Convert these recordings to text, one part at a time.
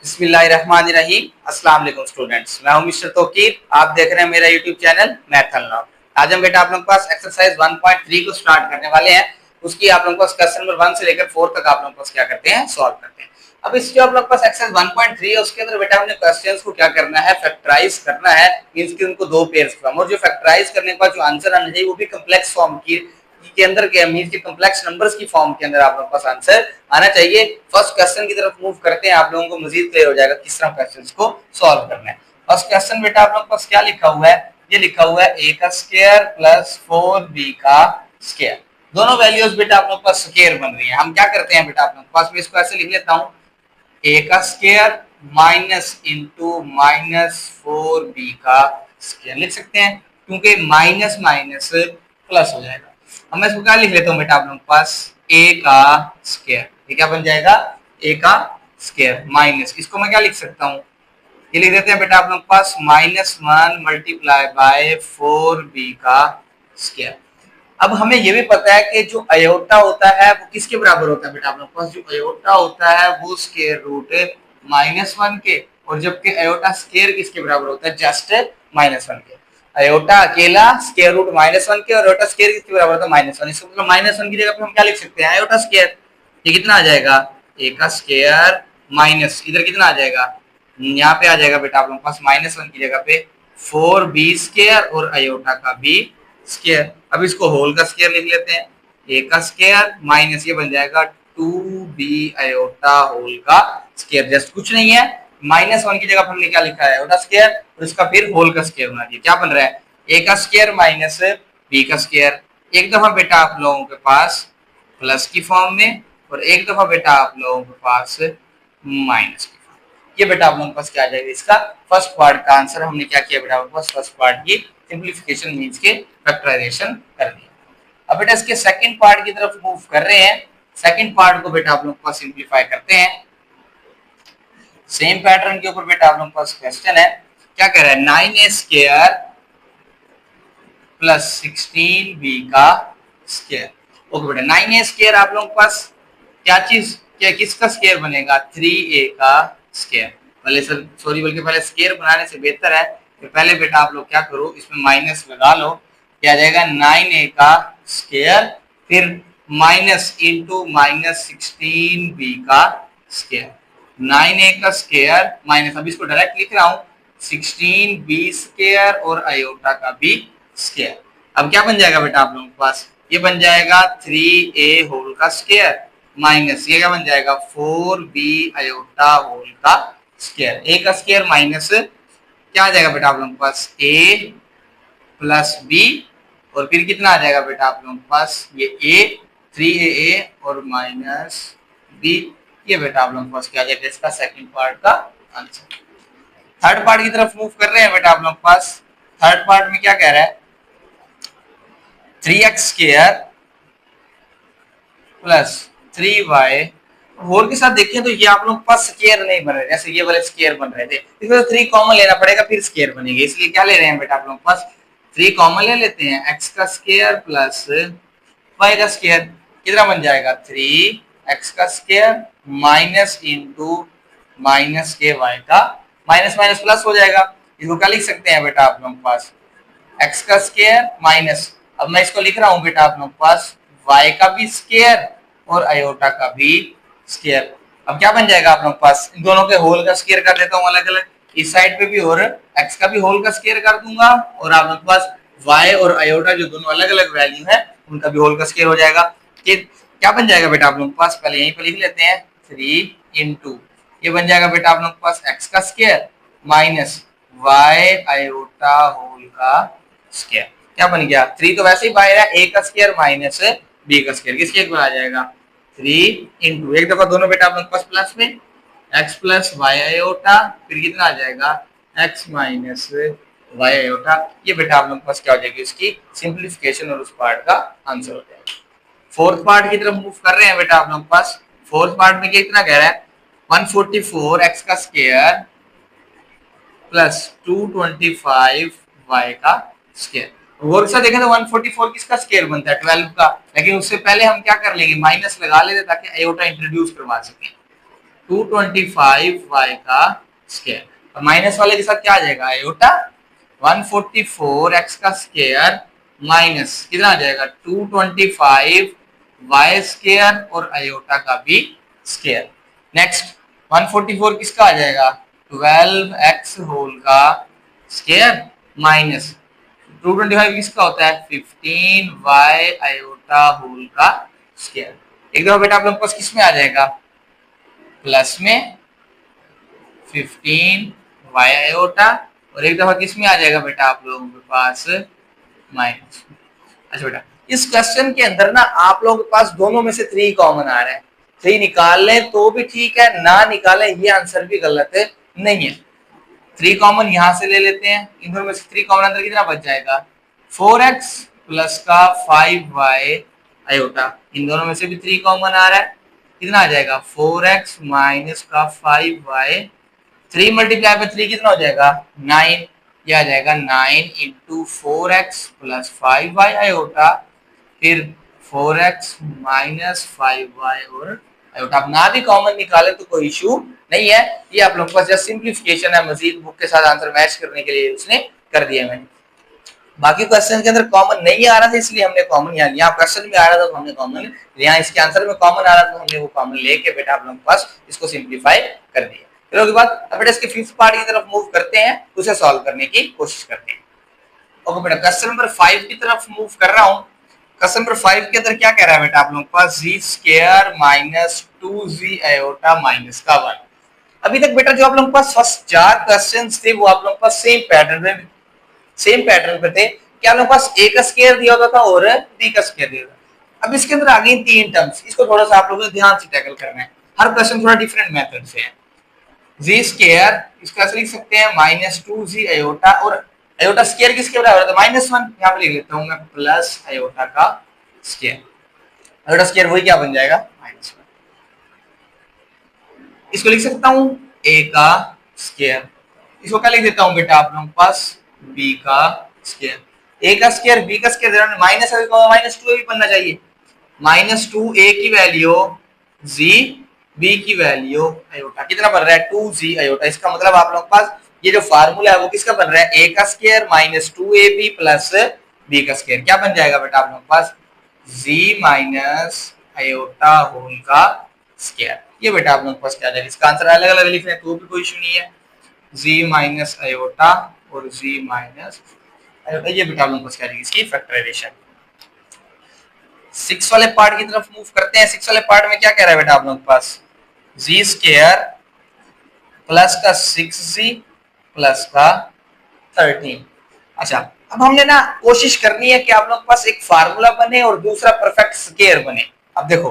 बिस्मिल्लाहिर्रहमानिर्रहीम। अस्सलाम वालेकुम स्टूडेंट्स, मैं हूं मिस्टर तौकीर। आप देख रहे हैं मेरा यूट्यूब चैनल मैथ अनलॉक। आज हम बेटा आप लोगों के पास एक्सरसाइज 1.3 को स्टार्ट करने वाले हैं। उसकी आप लोगों को क्वेश्चन नंबर 1 से लेकर 4 तक आप लोगों को क्या करते हैं, सॉल्व करते हैं। अब इस जो आप लोगों के पास एक्सरसाइज 1.3 है उसके अंदर बेटा हमने क्वेश्चंस को क्या करना है, फैक्टराइज करना है। मींस कि उनको दो पेयर्स फॉर्म, और जो फैक्टराइज करने के बाद जो आंसर आना चाहिए वो भी कॉम्प्लेक्स फॉर्म की के अंदर के मींस के कॉम्प्लेक्स नंबर्स की फॉर्म के अंदर आप लोगों के पास आंसर आना चाहिए। फर्स्ट क्वेश्चन की तरफ मूव करते हैं, आप लोगों को मजीद क्लियर हो जाएगा किस तरह क्वेश्चंस को सॉल्व करना है। फर्स्ट क्वेश्चन बेटा आप लोगों के पास क्या लिखा हुआ है, ये लिखा हुआ है a का स्क्वायर प्लस 4b का स्क्वायर। दोनों वैल्यूज बेटा आप लोगों के पास स्क्वायर बन रही है। हम क्या करते हैं बेटा आप लोगों के पास, मैं इसको ऐसे लिख लेता हूं, a का square minus into minus 4b का स्क्वायर लिख सकते हैं, क्योंकि माइनस माइनस प्लस हो जाएगा। अब मैं इसको क्या लिख लेता हूँ बेटा आप लोगों के पास, a का स्क्वायर, ये क्या बन जाएगा, a का स्क्वायर माइनस, इसको मैं क्या लिख सकता हूँ, ये लिख देते हैं बेटा आप लोगों के पास -1 मल्टीप्लाई बाय 4b का स्क्वायर। अब हमें ये भी पता है कि जो अयोटा होता है वो किसके बराबर होता है बेटा आप लोगों के पास, जो अयोटा होता है वो स्क्वायर रूट -1 के, और जबकि अयोटा स्क्वायर किसके बराबर होता है, जस्ट -1 के। अयोटा अकेला स्क्वायर रूट -1 के, और अयोटा स्क्वायर किसके बराबर होता है, -1। इसका मतलब -1 की जगह पे हम क्या लिख सकते हैं, अयोटा स्क्वायर। ये कितना आ जाएगा, a का स्क्वायर माइनस इधर कितना आ जाएगा, यहाँ पे आ जाएगा बेटा आप लोगों के पास -1 की जगह पे 4b स्क्वायर और अयोटा का b स्क्वायर। अब इसको होल का स्क्वायर लिख लेते हैं, a का स्क्वायर माइनस ये बन जाएगा 2b अयोटा होल का स्क्वायर। जस्ट कुछ नहीं है, -1 की जगह पर हमने क्या लिखा है, अयोटा स्क्वायर, और इसका फिर होल का स्क्वायर बना दिया। क्या बन रहा है, a का स्क्वायर माइनस b का स्क्वायर। एक दफा बेटा आप लोगों के पास प्लस की फॉर्म में, और एक दफा बेटा आप लोगों के पास माइनस की फॉर्म। ये बेटा आप लोगों के पास क्या आ जाएगा, इसका फर्स्ट पार्ट का आंसर हमने क्या किया बेटा, आपके पास फर्स्ट पार्ट की सिंप्लीफिकेशन मींस के फैक्टराइजेशन कर दिया। अब बेटा इसके सेकंड पार्ट की तरफ मूव कर रहे हैं। सेकंड पार्ट को बेटा आप लोगों के पास सिंप्लीफाई करते हैं। सेम पैटर्न के ऊपर बेटा आप लोगों के पास क्वेश्चन है, क्या कह रहा है, 9a स्क्वायर प्लस 16b का स्क्वायर। ओके बेटा 9a स्क्वायर आप लोगों के पास क्या चीज, क्या किसका स्क्वायर बनेगा, 3a का स्क्वायर। पहले सॉरी बल्कि पहले स्क्वायर बनाने से बेहतर है कि पहले बेटा आप लोग क्या करो, इसमें माइनस लगा लो, क्या आ जाएगा 9a का स्क्वायर, फिर माइनस इंटू -16b का स्क्वायर। 9a का स्क्वायर माइनस, अब इसको डायरेक्ट लिख रहा हूं, 16b स्क्वायर और अयोटा का b स्क्वायर। अब क्या बन जाएगा बेटा आप लोगों के पास, ये बन जाएगा 3a होल का स्क्वायर माइनस ये क्या बन जाएगा 4b अयोटा होल का स्क्वायर। a का स्क्वायर माइनस क्या आ जाएगा बेटा आप लोगों के पास, a प्लस b, और फिर कितना आ जाएगा बेटा आप लोगों के पास, ये a 3a और माइनस b। ये बेटा आप लोगों के पास क्या आ जाएगा, इसका सेकंड पार्ट का आंसर। थर्ड पार्ट की तरफ मूव कर रहे हैं बेटा आप लोगों के पास। थर्ड पार्ट में क्या कह रहा है, 3x square plus 3y whole के साथ देखें तो ये आप लोगों के पास स्क्वायर नहीं बन रहे, जैसे ये वाले स्क्वायर बन रहे थे, इसमें 3 कॉमन लेना पड़ेगा फिर स्क्वायर बनेगा। इसलिए क्या ले रहे हैं बेटा आप लोगों के पास, 3 कॉमन ले लेते हैं, x का स्क्वायर प्लस y का स्क्वायर। कितना बन जाएगा, 3x का स्क्वायर माइनस इंटू माइनस के y का, माइनस माइनस प्लस हो जाएगा। इसको क्या लिख सकते हैं बेटा आप लोगों के पास, x का स्क्वायर माइनस, अब मैं इसको लिख रहा हूं बेटा आप लोगों के पास y का भी स्क्वायर और अयोटा का भी स्क्वायर। अब क्या बन जाएगा आप लोगों के पास, इन दोनों के होल का स्क्वायर कर देता हूं अलग अलग, इस साइड पे भी और x का भी होल का स्क्वायर कर दूंगा, और आप लोगों के पास y और अयोटा जो दोनों अलग अलग वैल्यू है उनका भी होल का स्क्वायर हो जाएगा। ये क्या बन जाएगा बेटा आप लोगों के पास, पहले यहीं पे लिख लेते हैं 3 इंटू ये बन जाएगा बेटा आप लोगों के पास x का square minus y iota whole का स्क्वायर। क्या बन गया, 3 तो वैसे ही बाहर है, a का स्क्वायर माइनस b का स्क्वायर, किसके एक बार आ जाएगा 3 इंटू एक दफा दोनों बेटा आप लोग पास प्लस में x प्लस वाई अयोटा, फिर कितना आ जाएगा x माइनस वाई अयोटा। ये बेटा आप लोग पास क्या हो जाएगी, इसकी सिंप्लीफिकेशन और उस पार्ट का आंसर हो जाएगा। फोर्थ पार्ट की तरफ मूव कर रहे हैं बेटा आप लोग पास। फोर्थ पार्ट में कितना कह रहा है, 144 x का स्क्वायर प्लस 225 y का स्क्वायर। और के साथ देखें तो 144 किसका स्क्वायर बनता है, 12 का, लेकिन उससे पहले हम क्या कर लेंगे, माइनस लगा लेते ताकि अयोटा इंट्रोड्यूस करवा सकें। 225y का स्क्वायर, और माइनस वाले के साथ क्या आ जाएगा आयोटा 144x का स्क्वायर माइनस कितना आ जाएगा 225y स्क्वायर और आयोटा का भी स्क्वायर। नेक्स्ट 144 किसका आ जाएगा 12x होल का स्क्वायर माइनस 225 किसका होता है 15y आयोटा होल का स्क्वायर। एक दफा बेटा आप लोग के पास किस में आ जाएगा प्लस में 15y आयोटा, और एक दफा किस में आ जाएगा बेटा आप लोगों के पास माइनस। अच्छा बेटा इस क्वेश्चन के अंदर ना आप लोगों के पास दोनों में से 3 कॉमन आ रहा है, 3 निकाल लें तो भी ठीक है, ना निकालें ये आंसर भी गलत है नहीं है। 3 कॉमन यहां से ले लेते हैं, इन दोनों में से 3 कॉमन अंदर कितना बच जाएगा 4x प्लस का 5y आयोटा, इन दोनों में से भी 3 कॉमन आ रहा है, कितना आ जाएगा 4x माइनस का 5y, 3 मल्टीप्लाई बाय 3 कितना हो जाएगा 9, ये आ जाएगा 9 into 4x plus 5y iota, फिर 4x माइनस 5y और आयोटा। आप ना भी कॉमन निकाले तो कोई इशू नहीं है, ये आप लोगों के पास जस्ट सिंप्लीफिकेशन है, मजीद बुक के साथ आंसर मैच करने के लिए उसने कर दिया मैंने। बाकी क्वेश्चन के अंदर कॉमन नहीं आ रहा था इसलिए हमने कॉमन यहाँ लिया, क्वेश्चन में आ रहा था तो हमने कॉमन, यहाँ इसके आंसर में कॉमन आ रहा था तो हमने वो कॉमन लेके बेटा आप लोगों के पास इसको सिंप्लीफाई कर दिया। फिर उसके बाद अब बेटा इसके फिफ्थ पार्ट की तरफ मूव करते हैं, उसे सॉल्व करने की कोशिश करते हैं। ओके बेटा क्वेश्चन नंबर 5 की तरफ मूव कर रहा हूँ। क्वेश्चन नंबर 5 के अंदर क्या कह रहा है बेटा आप लोगों के पास z square minus 2z iota minus का 1। अभी तक बेटा जो आप लोगों के पास फर्स्ट 4 क्वेश्चंस थे वो आप लोगों के पास सेम पैटर्न पे थे कि आप लोगों के पास a का स्क्वायर दिया होता था और b का स्क्वायर दिया था। अब इसके अंदर आ गई 3 टर्म्स, इसको थोड़ा सा आप लोगों को ध्यान से टैकल करना है, हर क्वेश्चन थोड़ा डिफरेंट मेथड से है। जी स्क्वायर इसको ऐसे लिख सकते हैं माइनस 2z आयोटा, और आयोटा स्क्वायर किसके बराबर है -1, यहाँ पे लिख लेता हूँ मैं प्लस आयोटा का स्क्वायर, आयोटा स्क्वायर वही क्या बन जाएगा -1। इसको लिख सकता हूँ a का स्क्वायर, इसको क्या लिख देता हूँ बेटा आप लोगों के पास b का स्क्वायर, a का स्क्वायर b का स्क्वायर माइनस -2 भी बनना चाहिए, -2a की वैल्यू z b की वैल्यू आयोटा, कितना बन रहा है 2z आयोटा। इसका मतलब आप लोगों के पास ये जो फार्मूला है वो किसका बन रहा है a का square minus 2ab plus b का स्क्वायर, क्या बन जाएगा बेटा आप लोगों के पास z माइनस आयोटा होल का स्क्वायर। ये बेटा आप लोगों के पास क्या जाएगा, इसका आंसर अलग अलग लिख रहे हैं तो भी कोई इशू नहीं है, z माइनस आयोटा और z माइनस आयोटा, ये बेटा आप लोगों को क्या जाएगी इसकी फैक्टराइजेशन। 6 वाले पार्ट की तरफ मूव करते हैं। 6 वाले पार्ट में क्या कह रहा है बेटा आप लोगों के पास जी स्क्वायर प्लस का 6z प्लस का 13। अच्छा अब हमने ना कोशिश करनी है कि आप लोगों के पास एक फार्मूला बने और दूसरा परफेक्ट स्क्वायर बने। अब देखो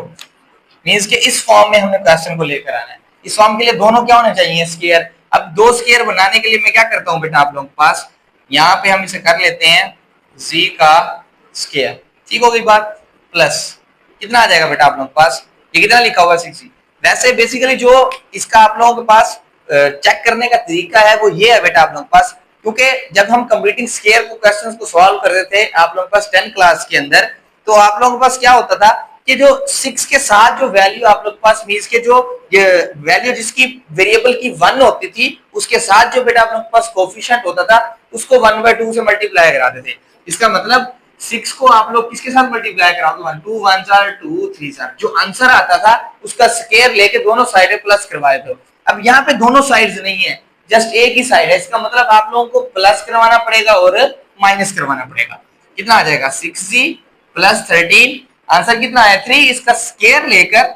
मींस के इस फॉर्म में हमने क्वेश्चन को लेकर आना है, इस फॉर्म के लिए दोनों क्या होने चाहिए स्क्वायर। अब 2 स्क्वायर बनाने के लिए मैं क्या करता हूं बेटा आप लोगों के पास, यहाँ पे हम इसे कर लेते हैं z का स्क्वायर, ठीक हो गई बात, प्लस कितना आ जाएगा बेटा आप लोगों के पास, ये कितना लिखा हुआ 6z। वैसे बेसिकली जो इसका आप लोगों के पास चेक करने का तरीका है वो ये है बेटा आप लोगों के पास, क्योंकि जब हम कंप्लीटिंग स्क्वायर को क्वेश्चंस को सॉल्व कर रहे थे आप लोगों के पास 10 क्लास के अंदर, तो आप लोगों के पास क्या होता था कि जो 6 के साथ जो वैल्यू आप लोग के पास मींस के जो वैल्यू जिसकी वेरिएबल की 1 होती थी उसके साथ जो बेटा आप लोग के पास कोफिशिएंट होता था उसको 1/2 से मल्टीप्लाई कराते थे। इसका मतलब 6 को आप लोग किसके साथ मल्टीप्लाई कराओगे 1 2 1 4 2 3 4, जो आंसर आता था उसका स्क्वायर लेके दोनों साइडें प्लस करवाए थे। अब यहाँ पे दोनों साइड्स नहीं है, जस्ट एक ही साइड है, इसका मतलब आप लोगों को प्लस करवाना पड़ेगा और माइनस करवाना पड़ेगा। कितना आ जाएगा 6z प्लस 13, आंसर कितना है 3। इसका स्क्वायर लेकर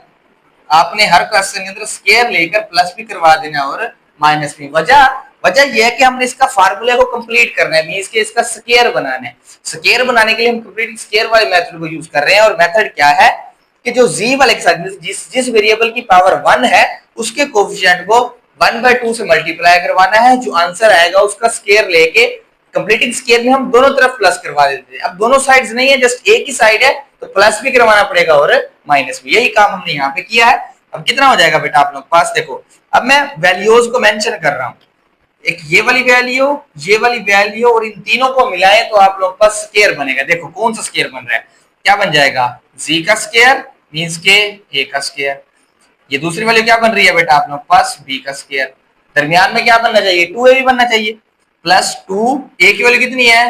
आपने हर क्वेश्चन के अंदर स्क्वायर लेकर प्लस भी करवा देना और माइनस भी। वजह यह है कि हमने इसका फार्मूले को कंप्लीट करना है, मींस के इसका स्क्वायर बनाना है। स्क्वायर बनाने के लिए हम कंप्लीट स्क्वायर वाले मेथड को यूज कर रहे हैं, और मेथड क्या है कि जो z वाले के साथ जिस वेरिएबल की पावर 1 है उसके कोफिशिएंट को 1/2 से मल्टीप्लाई करवाना है, जो आंसर आएगा उसका स्क्वायर लेके कंप्लीटिंग स्क्वायर में हम दोनों तरफ प्लस करवा देते हैं। अब दोनों साइड्स नहीं है, जस्ट एक ही साइड है तो प्लस भी करवाना पड़ेगा और माइनस भी, यही काम हमने यहाँ पे किया है। अब कितना हो जाएगा बेटा आप लोग पास, देखो अब मैं वैल्यूज को मेंशन कर रहा हूँ, एक ये वाली वैल्यू और इन तीनों को मिलाएं तो आप लोग पास स्क्वायर बनेगा। देखो कौन सा स्क्वायर बन रहा है, क्या बन जाएगा z का स्क्वायर मींस के a का स्क्वायर, ये दूसरी वैल्यू क्या बन रही है बेटा आप लोग के पास b का स्क्वायर। दरमियान में क्या बनना चाहिए 2ab बनना चाहिए प्लस 2 a की वैल्यू कितनी है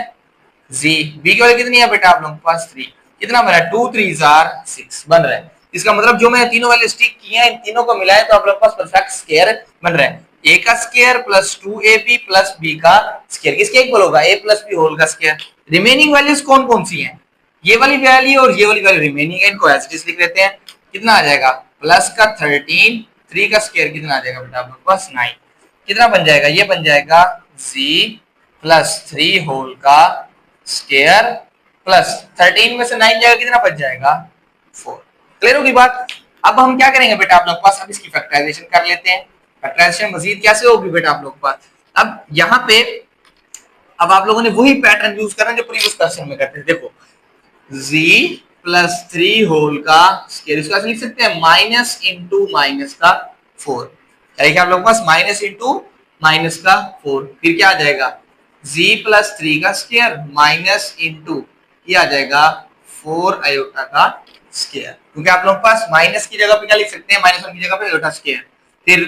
z, b की वैल्यू कितनी है बेटा आप लोग के पास 3, कितना बन रहा है 2 3 आर 6 बन रहा है। इसका मतलब जो मैंने तीनों वैल्यू स्टिक की हैं इन तीनों को मिलाएं तो आप लोग के पास परफेक्ट स्क्वायर बन रहा है a का square plus 2ab plus b का स्क्वायर। किसके इक्वल होगा a प्लस b होल का स्क्वायर। रिमेनिंग वैल्यूज कौन कौन सी हैं ये वाली वैल्यू और ये वाली वैल्यू रिमेनिंग है, इनको एज इट इज लिख लेते हैं। कितना आ जाएगा प्लस का 13 3 का स्क्वायर कितना आ जाएगा बेटा आप लोग के पास 9, कितना बन जाएगा ये बन जाएगा z प्लस 3 होल का स्क्वायर प्लस 13 में से 9 जाएगा कितना बच जाएगा 4। क्लियर होगी बात। अब हम क्या करेंगे बेटा आप लोग के पास अब इसकी फैक्टराइजेशन कर लेते हैं। फैक्टराइजेशन मजीद कैसे होगी बेटा आप लोग के पास। अब यहाँ पे अब आप लोगों ने वही पैटर्न यूज करना जो प्रीवियस क्वेश्चन में करते थे। देखो z प्लस 3 होल का स्क्वायर इसको ऐसे लिख सकते हैं माइनस इंटू माइनस का 4, क्या आप लोग के पास माइनस इंटू माइनस का 4 फिर क्या आ जाएगा z प्लस 3 का स्क्वायर माइनस इंटू क्या आ जाएगा 4 आयोटा का स्क्वायर, क्योंकि आप लोग के पास माइनस की जगह पे क्या लिख सकते हैं माइनस 1 की जगह पे आयोटा स्क्वायर, फिर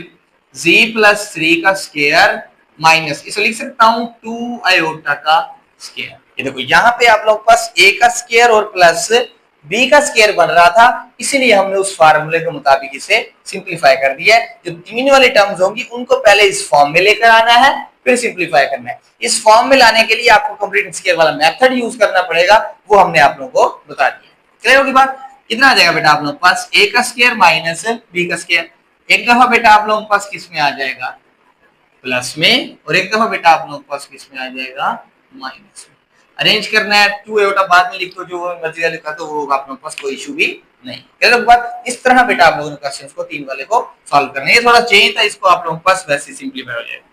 z प्लस 3 का स्क्वायर माइनस इसे लिख सकता हूं 2 आयोटा का स्क्वायर। ये देखो यहाँ पे आप लोग के पास a का स्क्वायर और प्लस b का स्क्वायर बन रहा था, इसीलिए हमने उस फार्मूले के मुताबिक इसे सिंपलीफाई कर दिया है। जो तीन वाली टर्म्स होंगी उनको पहले इस फॉर्म में लेकर आना है फिर सिंपलीफाई करना है। इस फॉर्म में लाने के लिए आपको कंप्लीट स्क्वायर वाला मेथड यूज करना पड़ेगा, वो हमने आप लोगों को बता दिया। क्लियर होगी बात। कितना आ जाएगा बेटा आप लोग के पास a का स्क्वायर माइनस b का स्क्वायर। एक दफा बेटा आप लोगों के पास किस में आ जाएगा प्लस में और एक दफा बेटा आप लोगों के पास किस में आ जाएगा माइनस में। अरेंज करना है 2 आयोटा बाद में लिख दो जो मर्जी लिखा तो वो आप लोगों के पास कोई इशू भी नहीं। क्लियर बात। इस तरह बेटा आप लोगों ने क्वेश्चंस को तीन वाले को सॉल्व करना है। ये थोड़ा चेंज था, इसको आप लोगों के पास वैसे सिंपलीफाई हो जाएगा।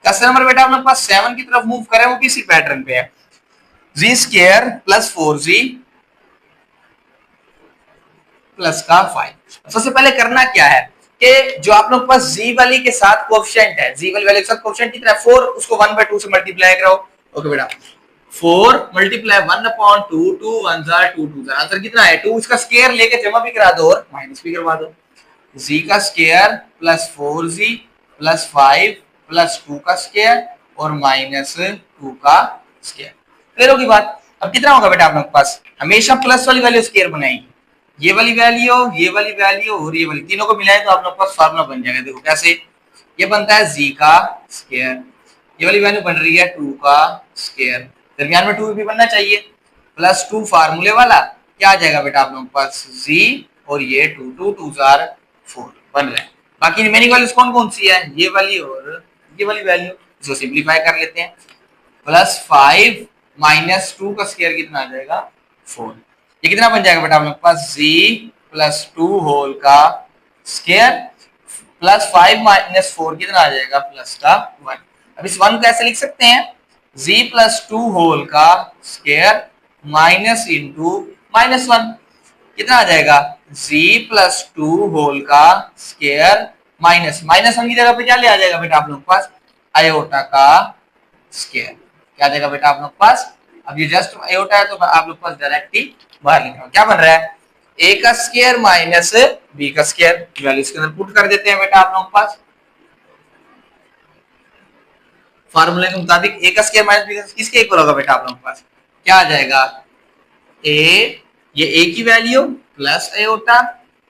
क्वेश्चन नंबर बेटा आप लोगों के पास 7 की तरफ मूव करें, वो किसी पैटर्न पे है z square plus 4z plus का 5। सबसे पहले करना क्या है कि जो आप लोग के पास z वाली के साथ कोएफिशिएंट है, z वाली वैल्यू के साथ कोएफिशिएंट कितना है 4, उसको 1/2 से मल्टीप्लाई कराओ। ओके बेटा 4 मल्टीप्लाई 1/2 2 1 जार 2 2 जार आंसर कितना है 2। इसका स्क्वायर लेके जमा भी करा दो और माइनस भी करवा दो। z का square plus 4z plus 5 plus 2 का स्क्वायर और माइनस 2 का स्क्वायर। क्लियर होगी बात। अब कितना होगा बेटा आप लोग के पास हमेशा प्लस वाली वैल्यू स्क्वायर बनाएंगे, ये वाली वैल्यू और ये वाली तीनों को मिलाएं तो आप लोग के पास फार्मूला बन जाएगा। देखो कैसे ये बनता है z का स्क्वायर, ये वाली वैल्यू बन रही है 2 का स्क्वायर, दरमियान में 2 भी बनना चाहिए प्लस 2 फार्मूले वाला क्या आ जाएगा बेटा आप लोगों के पास z और ये 2 2 2 जार 4 बन रहा है। बाकी रिमेनिंग वैल्यूज कौन कौन सी है ये वाली और ये वाली वैल्यू, इसको सिंपलीफाई कर लेते हैं। प्लस 5 माइनस 2 का स्क्वायर कितना आ जाएगा 4, ये कितना बन जाएगा बेटा आप लोग के पास z प्लस 2 होल का स्क्वायर प्लस 5 माइनस 4 कितना आ जाएगा प्लस का 1। अब इस 1 को ऐसे लिख सकते हैं z प्लस 2 होल का स्क्वायर माइनस इंटू माइनस 1 कितना आ जाएगा z प्लस 2 होल का स्क्वायर माइनस 1 की जगह पे क्या ले आ जाएगा बेटा आप लोग के पास आयोटा का स्क्वायर। क्या आ जाएगा बेटा आप लोग के पास, अब ये जस्ट आयोटा है तो आप लोग के पास डायरेक्ट ही बाहर लिख रहा हूं। क्या बन रहा है a का स्क्वायर माइनस b का स्क्वायर, वैल्यू इसके अंदर पुट कर देते हैं बेटा आप लोगों के पास फार्मूले के मुताबिक। a का स्क्वायर माइनस b का किसके इक्वल होगा बेटा आप लोगों के पास क्या आ जाएगा a, ये a की वैल्यू प्लस आयोटा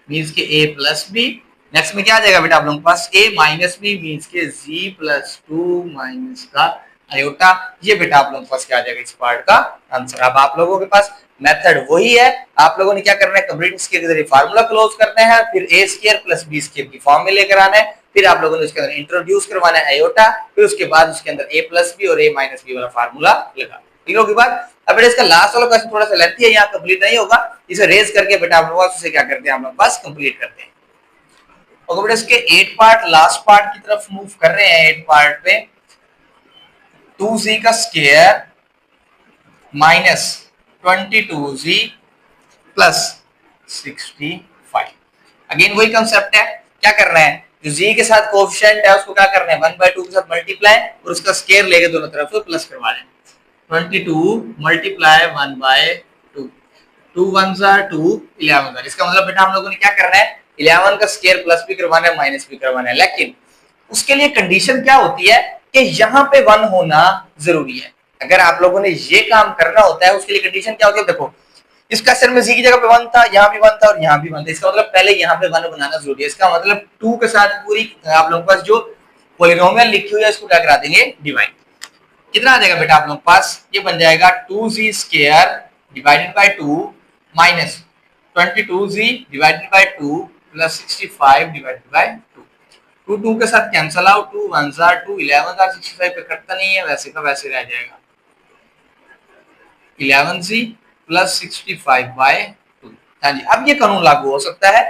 मींस के a प्लस b, नेक्स्ट में क्या आ जाएगा बेटा आप लोगों के पास a माइनस b मींस के z प्लस 2 माइनस का आयोटा। ये बेटा आप लोगों के पास क्या आ जाएगा इस पार्ट का आंसर। अब आप लोगों के पास मेथड वही है, आप लोगों ने क्या करना है कंप्लीट स्क्वायर के जरिए फार्मूला क्लोज करना है, फिर a square plus b square की फॉर्म में लेकर आना है, फिर आप लोगों ने उसके अंदर इंट्रोड्यूस करवाना है आयोटा, फिर उसके बाद उसके अंदर a प्लस b और a माइनस b वाला फार्मूला लगा। ठीक होगी बात। अब बेटा इसका लास्ट वाला क्वेश्चन थोड़ा सा लेंथी है, यहाँ कंप्लीट नहीं होगा, इसे रेज करके बेटा आप लोग उसे क्या करते हैं हम लोग पास कंप्लीट करते हैं। ओके बेटा इसके 8 पार्ट लास्ट पार्ट की तरफ मूव कर रहे हैं। 8 पार्ट पे 2z का square minus 22z plus 65। Again वही कंसेप्ट है, क्या करना है जो z के साथ कोएफिशिएंट है उसको क्या करना है 1/2 के साथ मल्टीप्लाई और उसका स्क्वायर लेके दोनों तरफ से प्लस करवा लें। 22 मल्टीप्लाई 1/2 2 1 जार 2 11 जार। इसका मतलब बेटा हम लोगों ने क्या करना है 11 का स्क्वायर प्लस भी करवाना है माइनस भी करवाना है, लेकिन उसके लिए कंडीशन क्या होती है कि यहाँ पे 1 होना जरूरी है। अगर आप लोगों ने ये काम करना होता है उसके लिए कंडीशन क्या होती है, देखो इस क्वेश्चन में जी की जगह पे 1 था, यहाँ भी 1 था और यहाँ भी 1 था, इसका मतलब पहले यहाँ पे 1 बनाना जरूरी है। इसका मतलब 2 के साथ पूरी आप लोगों के पास जो पॉलिनोमियल लिखी हुई है इसको क्या करा देंगे, डिवाइड। कितना आ जाएगा बेटा आप लोगों के पास, ये बन जाएगा 2z square divided by 2 minus 22z divided by 2 plus 65 divided by 2। 2 के साथ कैंसिल आउट, 2 1 are 2, 11 are 65 पे कटता नहीं है, वैसे का वैसे रह जाएगा 11z प्लस 65 बाय 2। हाँ जी, अब ये कानून लागू हो सकता है।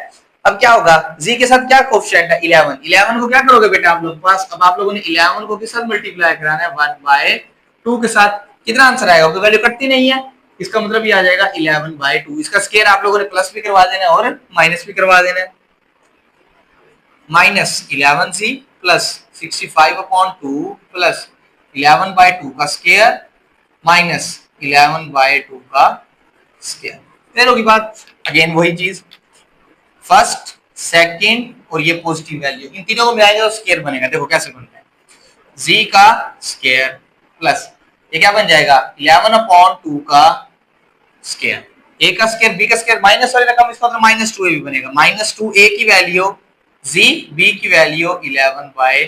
अब क्या होगा, z के साथ क्या कोएफिशिएंट है 11, 11 को क्या करोगे बेटा आप लोग के पास, अब आप लोगों ने 11 को किस साथ मल्टीप्लाई कराना है 1 बाय 2 के साथ, कितना आंसर आएगा, तो वैल्यू कटती नहीं है, इसका मतलब ये आ जाएगा 11 बाय 2। इसका स्क्वायर आप लोगों ने प्लस भी करवा देना है और माइनस भी करवा देना है, minus 11z plus 65 upon 2 plus 11 by 2 का स्क्वायर माइनस 11 बाय 2 का स्क्वायर। क्लियर होगी बात। अगेन वही चीज, फर्स्ट सेकंड और ये पॉजिटिव वैल्यू इन तीनों को मिलाएंगे तो स्क्वायर बनेगा। देखो कैसे बनता है, z का स्क्वायर प्लस ये क्या बन जाएगा 11 अपॉन 2 का स्क्वायर, a का स्क्वायर b का स्क्वायर माइनस वाले रकम, इसका मतलब माइनस 2a भी बनेगा, माइनस 2a की वैल्यू z, b की वैल्यू 11 बाय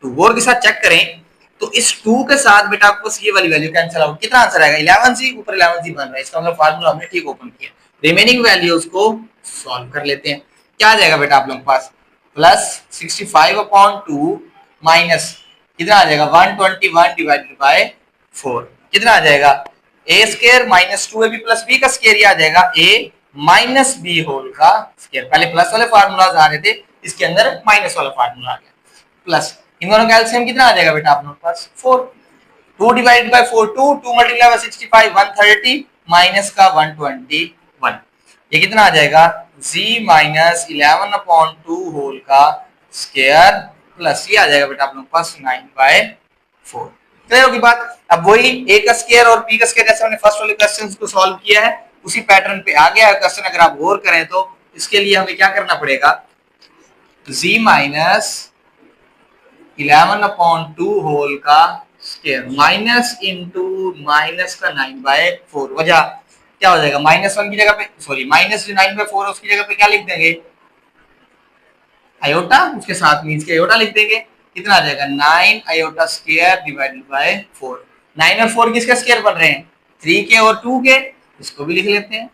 2। और के साथ चेक करें तो इस 2 के साथ बेटा आपको ये वाली वैल्यू कैंसिल आउट, कितना आंसर आएगा 11z, ऊपर 11z बन रहा है, इसका मतलब फार्मूला हमने ठीक ओपन किया। रिमेनिंग वैल्यूज को सॉल्व कर लेते हैं, क्या आ जाएगा बेटा आप लोगों के पास, प्लस 65 अपॉन 2 माइनस कितना आ जाएगा 121 डिवाइडेड बाय 4, कितना आ जाएगा a square minus 2ab plus b का स्क्वायर, आ जाएगा a माइनस b होल का स्क्वायर। पहले प्लस वाले फार्मूलाज आ रहे थे, इसके अंदर माइनस वाला फार्मूला आ गया, प्लस इन दोनों का एलसीएम कितना आ जाएगा बेटा आप लोगों के पास 4, 2 divided by 4 2, 2 multiply by 65 130 minus का 121, ये कितना आ जाएगा z माइनस 11 अपॉन 2 होल का स्क्वायर प्लस ये आ जाएगा बेटा आप लोगों के पास 9 बाय 4। क्लियर होगी बात। अब वही a का स्क्वायर और b का स्क्वायर जैसे हमने फर्स्ट वाले क्वेश्चंस को सॉल्व किया है उसी पैटर्न पे आ गया है क्वेश्चन। अगर आप गौर करें तो इसके लिए हमें क्या करना पड़ेगा, z माइनस 11 अपॉन 2 होल का स्क्वायर माइनस इंटू माइनस का 9 बाय 4, वजह क्या हो जाएगा माइनस 1 की जगह पे, सॉरी माइनस 9 बाय 4 उसकी जगह पे क्या लिख देंगे आयोटा, उसके साथ मींस के आयोटा लिख देंगे, कितना आ जाएगा 9 आयोटा स्क्वायर डिवाइडेड बाय 4। 9 और 4 किसका स्क्वायर बन रहे हैं 3 के और 2 के, इसको भी लिख लेते हैं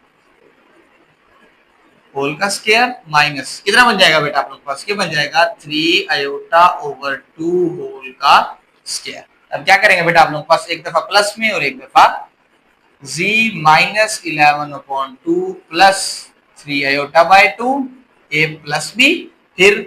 होल का स्क्वायर माइनस कितना बन जाएगा बेटा आप लोग के पास, ये बन जाएगा 3 आयोटा ओवर 2 होल का स्क्वायर। अब क्या करेंगे बेटा आप लोग के पास, एक दफा प्लस में और एक दफा z minus 11 upon 2 plus 3 iota by 2 a plus b, फिर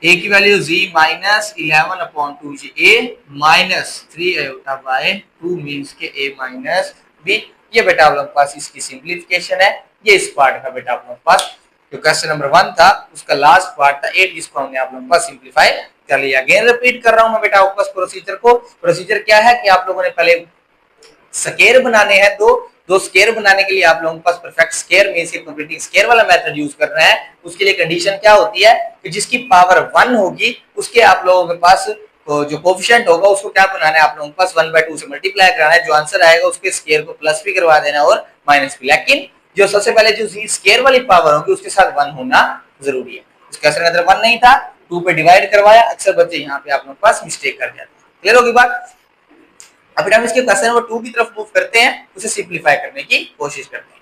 a की value z minus 11 upon 2 a minus 3 iota by 2 means के a माइनस b। ये बेटा आप लोग के पास इसकी सिंप्लीफिकेशन है। ये इस पार्ट का बेटा आप लोग के पास जो क्वेश्चन नंबर 1 था उसका लास्ट पार्ट था 8, जिसको हमने आप लोगों के पास सिंप्लीफाई कर लिया। अगेन रिपीट कर रहा हूं मैं बेटा आपके पास प्रोसीजर को। प्रोसीजर क्या है कि आप लोगों ने पहले स्क्वायर बनाने हैं, दो स्क्वायर बनाने के लिए आप लोगों के पास परफेक्ट स्क्वायर में से कंप्लीटिंग स्क्वायर वाला मेथड यूज करना है। उसके लिए कंडीशन क्या होती है कि जिसकी पावर 1 होगी उसके आप लोगों के पास तो जो कोएफिशिएंट होगा उसको क्या बनाना है आप लोगों के पास 1/2 से मल्टीप्लाई कराना है, जो आंसर आएगा उसके स्क्वायर को प्लस भी करवा देना और माइनस भी। लेकिन जो सबसे पहले जो स्क्वायर वाली पावर होगी उसके साथ 1 होना जरूरी है। इसका आंसर अगर 1 नहीं था 2 पे डिवाइड करवाया, अक्सर बच्चे यहाँ पे आप लोगों के पास मिस्टेक कर जाते हैं। क्लियर होगी बात। अब हम इसके क्वेश्चन नंबर 2 की तरफ मूव करते हैं, उसे सिंपलीफाई करने की कोशिश करते हैं।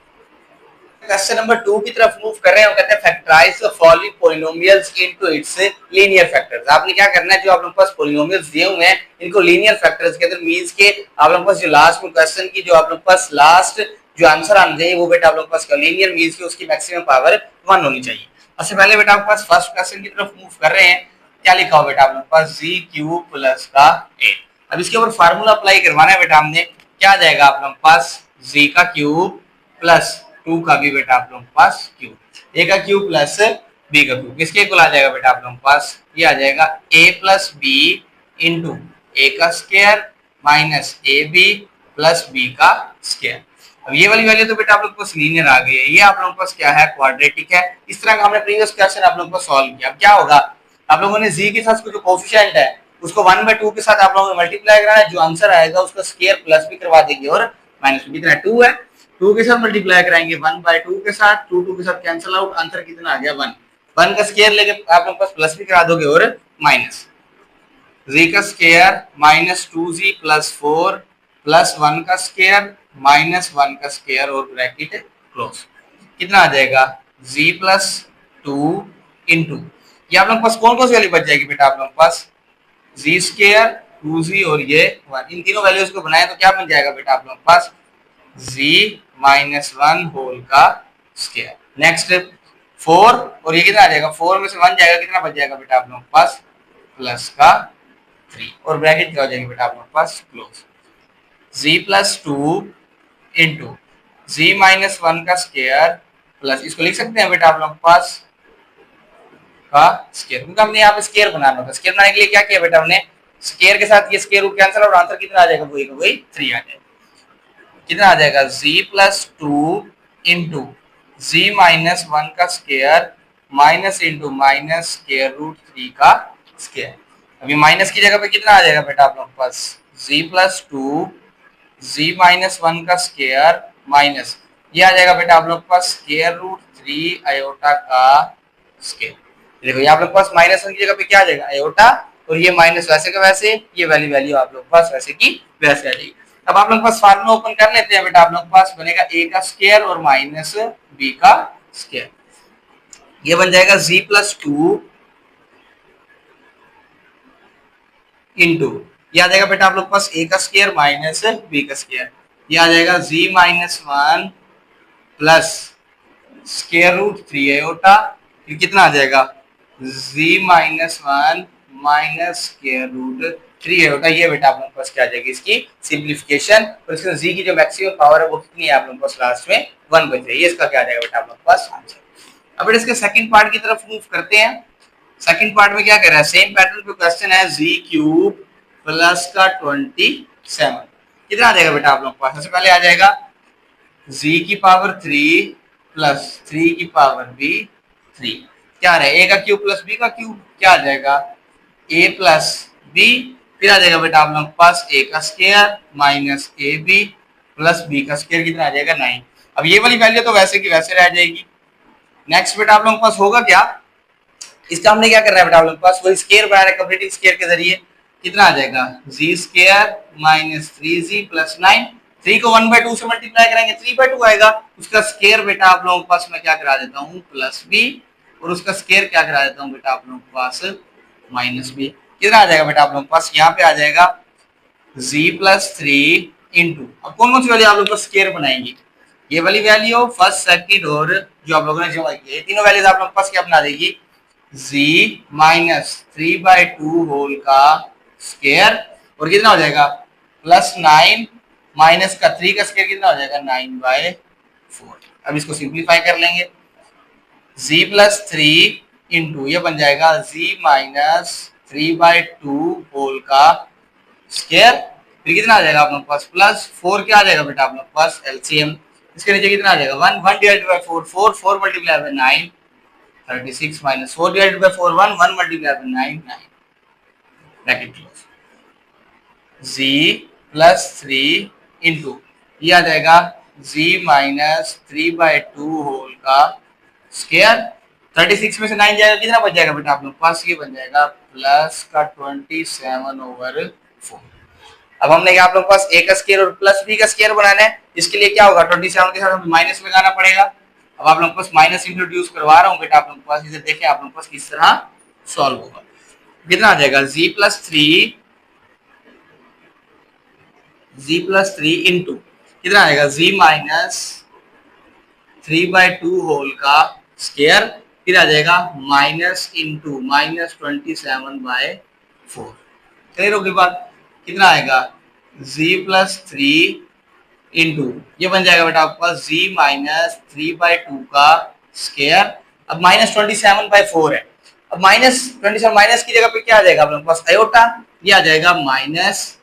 क्वेश्चन नंबर 2 की तरफ मूव कर रहे हैं, वो कहते हैं factorize the following polynomials into its linear factors. आपने क्या करना है, जो आप लोगों के पास पॉलिनोमियल्स दिए हुए हैं इनको लीनियर फैक्टर्स के अंदर मींस के आप लोगों के पास जो लास्ट में क्वेश्चन की जो आप लोगों के पास लास्ट जो आंसर आना चाहिए वो बेटा आप लोगों के पास लीनियर मींस की उसकी मैक्सिमम पावर 1 होनी चाहिए। सबसे पहले बेटा आपके पास फर्स्ट क्वेश्चन की तरफ मूव कर रहे हैं, क्या लिखा हो बेटा आप लोगों के पास z क्यूब प्लस का 8। अब इसके ऊपर फार्मूला अप्लाई करवाना है बेटा हमने, क्या आ जाएगा आप लोगों के पास z का क्यूब प्लस 2 का भी बेटा आप लोगों के पास क्यूब, a का क्यूब प्लस b का क्यूब, किसके इक्वल आ जाएगा बेटा आप लोगों के पास, ये आ जाएगा a plus b into a का square minus ab plus b का स्क्वायर। अब ये वाली वैल्यू तो बेटा आप लोग के पास लीनियर आ गई है, ये आप लोगों के पास क्या है, क्वाड्रेटिक है। इस तरह का हमने प्रीवियस क्वेश्चन आप लोगों को सॉल्व किया। अब क्या होगा, आप लोगों ने z के साथ जो कोफिशिएंट है उसको 1/2 के साथ आप लोगों ने मल्टीप्लाई करना है, जो आंसर आएगा उसका स्क्वायर प्लस भी करवा देंगे और माइनस भी। कितना 2 है, 2 के साथ मल्टीप्लाई कराएंगे 1/2 के साथ, 2 के साथ कैंसिल आउट, आंसर कितना आ गया 1। 1 का स्क्वायर लेके आप लोगों के पास प्लस भी करा दोगे और माइनस z का square minus 2z plus 4 plus 1 का स्क्वायर माइनस 1 का स्क्वायर और ब्रैकेट क्लोज। कितना आ जाएगा z प्लस 2 इंटू, ये आप लोग के पास कौन कौन सी वैल्यू बच जाएगी बेटा, आप लोग के पास z स्क्वायर 2z और ये 1, इन तीनों वैल्यूज को बनाए तो क्या बन जाएगा बेटा आप लोग के पास z माइनस 1 होल का स्क्वायर। नेक्स्ट 4 और ये कितना आ जाएगा, 4 में से 1 जाएगा, कितना बच जाएगा बेटा आप लोग के पास प्लस का 3 और ब्रैकेट क्या हो जाएगी बेटा आप लोग के पास close. z plus 2 into z minus 1 का स्क्वायर प्लस, इसको लिख सकते हैं बेटा आप लोग के पास का स्क्वायर, क्योंकि हमने यहाँ पे स्क्वायर बनाना था। स्क्वायर बनाने के लिए क्या किया बेटा, हमने स्क्वायर के साथ ये स्क्वायर रूट कैंसिल और आंसर कितना आ जाएगा, वही 3 आ जाएगा। कितना आ जाएगा z plus 2 into z minus 1 का square minus into minus square root 3 का स्क्वायर। अभी माइनस की जगह पे कितना आ जाएगा बेटा आप लोग के पास z प्लस 2 z माइनस 1 का स्क्वायर माइनस, ये आ जाएगा बेटा आप लोग के पास स्क्वायर रूट 3 आयोटा का स्क्वायर। देखो ये आप लोग के पास माइनस 1 की जगह पे क्या आ जाएगा आयोटा, और ये माइनस वैसे का वैसे, ये वाली वैल्यू आप लोग के पास वैसे की वैसे आ जाएगी। अब आप लोग के पास फार्मूला ओपन कर लेते हैं बेटा, आप लोग के पास बनेगा a का स्क्वायर और माइनस b का स्क्वायर। ये बन जाएगा z प्लस 2 इंटू, ये आ जाएगा बेटा आप लोग के पास a का स्क्वायर माइनस b का स्क्वायर। ये आ जाएगा z minus 1 plus square root 3 iota, ये कितना आ जाएगा z minus 1 minus square root 3 iota. ये बेटा आप लोगों के पास क्या आ जाएगी इसकी सिंप्लीफिकेशन, और इसके z की जो मैक्सिमम पावर है वो कितनी है आप लोगों के पास लास्ट में 1 बच रही है। इसका क्या आ जाएगा बेटा आप लोगों के पास आंसर। अब बेटा इसके सेकंड पार्ट की तरफ मूव करते हैं। सेकंड पार्ट में क्या कह रहा है, सेम पैटर्न पे क्वेश्चन है, z क्यूब प्लस का 27, कितना आ जाएगा बेटा आप लोगों के पास। सबसे पहले आ जाएगा z की पावर 3 प्लस 3 की पावर भी 3, क्या रहा है a का क्यूब प्लस b का क्यूब, क्या आ जाएगा a प्लस b, फिर आ जाएगा बेटा आप लोगों के पास a का square minus ab plus b का स्क्वायर, कितना आ जाएगा 9। अब ये वाली वैल्यू तो वैसे की वैसे रह जाएगी। नेक्स्ट बेटा आप लोगों के पास होगा क्या, इसका हमने क्या करना है बेटा आप लोगों के पास वही स्क्वायर बनाना है कंप्लीटिंग स्क्वायर के जरिए। कितना आ जाएगा z square minus 3z plus 9, 3 को 1/2 से मल्टीप्लाई करेंगे 3/2 आएगा, उसका स्क्वायर बेटा आप लोगों के पास मैं क्या करा देता हूँ प्लस b, और उसका स्क्वायर क्या करा देता हूँ बेटा आप लोगों के पास माइनस b। कितना आ जाएगा बेटा आप लोगों के पास, यहाँ पे आ जाएगा z प्लस 3 इंटू, अब कौन कौन सी वैल्यू आप लोग स्क्वायर बनाएंगे, ये वाली वैल्यू फर्स्ट सेकंड और जो आप लोगों ने जमा किया, तीनों वैल्यूज आप लोग के पास क्या बना देगी z माइनस 3/2 होल का स्क्वायर, और कितना हो जाएगा प्लस 9 माइनस का 3 का स्क्वायर, कितना हो जाएगा 9/4। अब इसको सिंप्लीफाई कर लेंगे, z प्लस 3 इंटू, ये बन जाएगा z माइनस 3/2 होल का स्क्वायर, फिर कितना आ जाएगा आप लोग के पास प्लस 4, क्या आ जाएगा बेटा आप लोग के पास एलसीएम, इसके नीचे कितना आ जाएगा 1 divided by 4, 4 multiply by 9 36 minus 4 divided by 4 1 multiply by 9 9, bracket close. z plus 3 into, ये आ जाएगा z माइनस 3/2 होल का स्क्वायर, 36 में से 9 जाएगा, कितना बच जाएगा बेटा आप लोग पास, ये बन जाएगा प्लस का 27/4। अब हमने आप लोग पास a का स्क्वायर और प्लस b का स्क्वायर बनाना है, इसके लिए क्या होगा 27 के साथ हमें माइनस लगाना पड़ेगा। अब आप लोग के पास माइनस इंट्रोड्यूस करवा रहा हूँ बेटा आप लोग के पास, इसे देखें आप लोग के पास किस तरह सॉल्व होगा। कितना आ जाएगा z प्लस 3 इंटू, कितना आएगा z माइनस 3/2 होल का स्क्वायर, फिर आ जाएगा माइनस इंटू माइनस 27/4। क्लियर होगी बात, कितना आएगा z प्लस 3 इंटू, ये बन जाएगा बेटा आपके पास z माइनस 3/2 का स्क्वायर, अब माइनस 27/4 है, अब माइनस 27 माइनस की जगह पे क्या आ जाएगा आप लोगों के पास आयोटा, ये आ जाएगा माइनस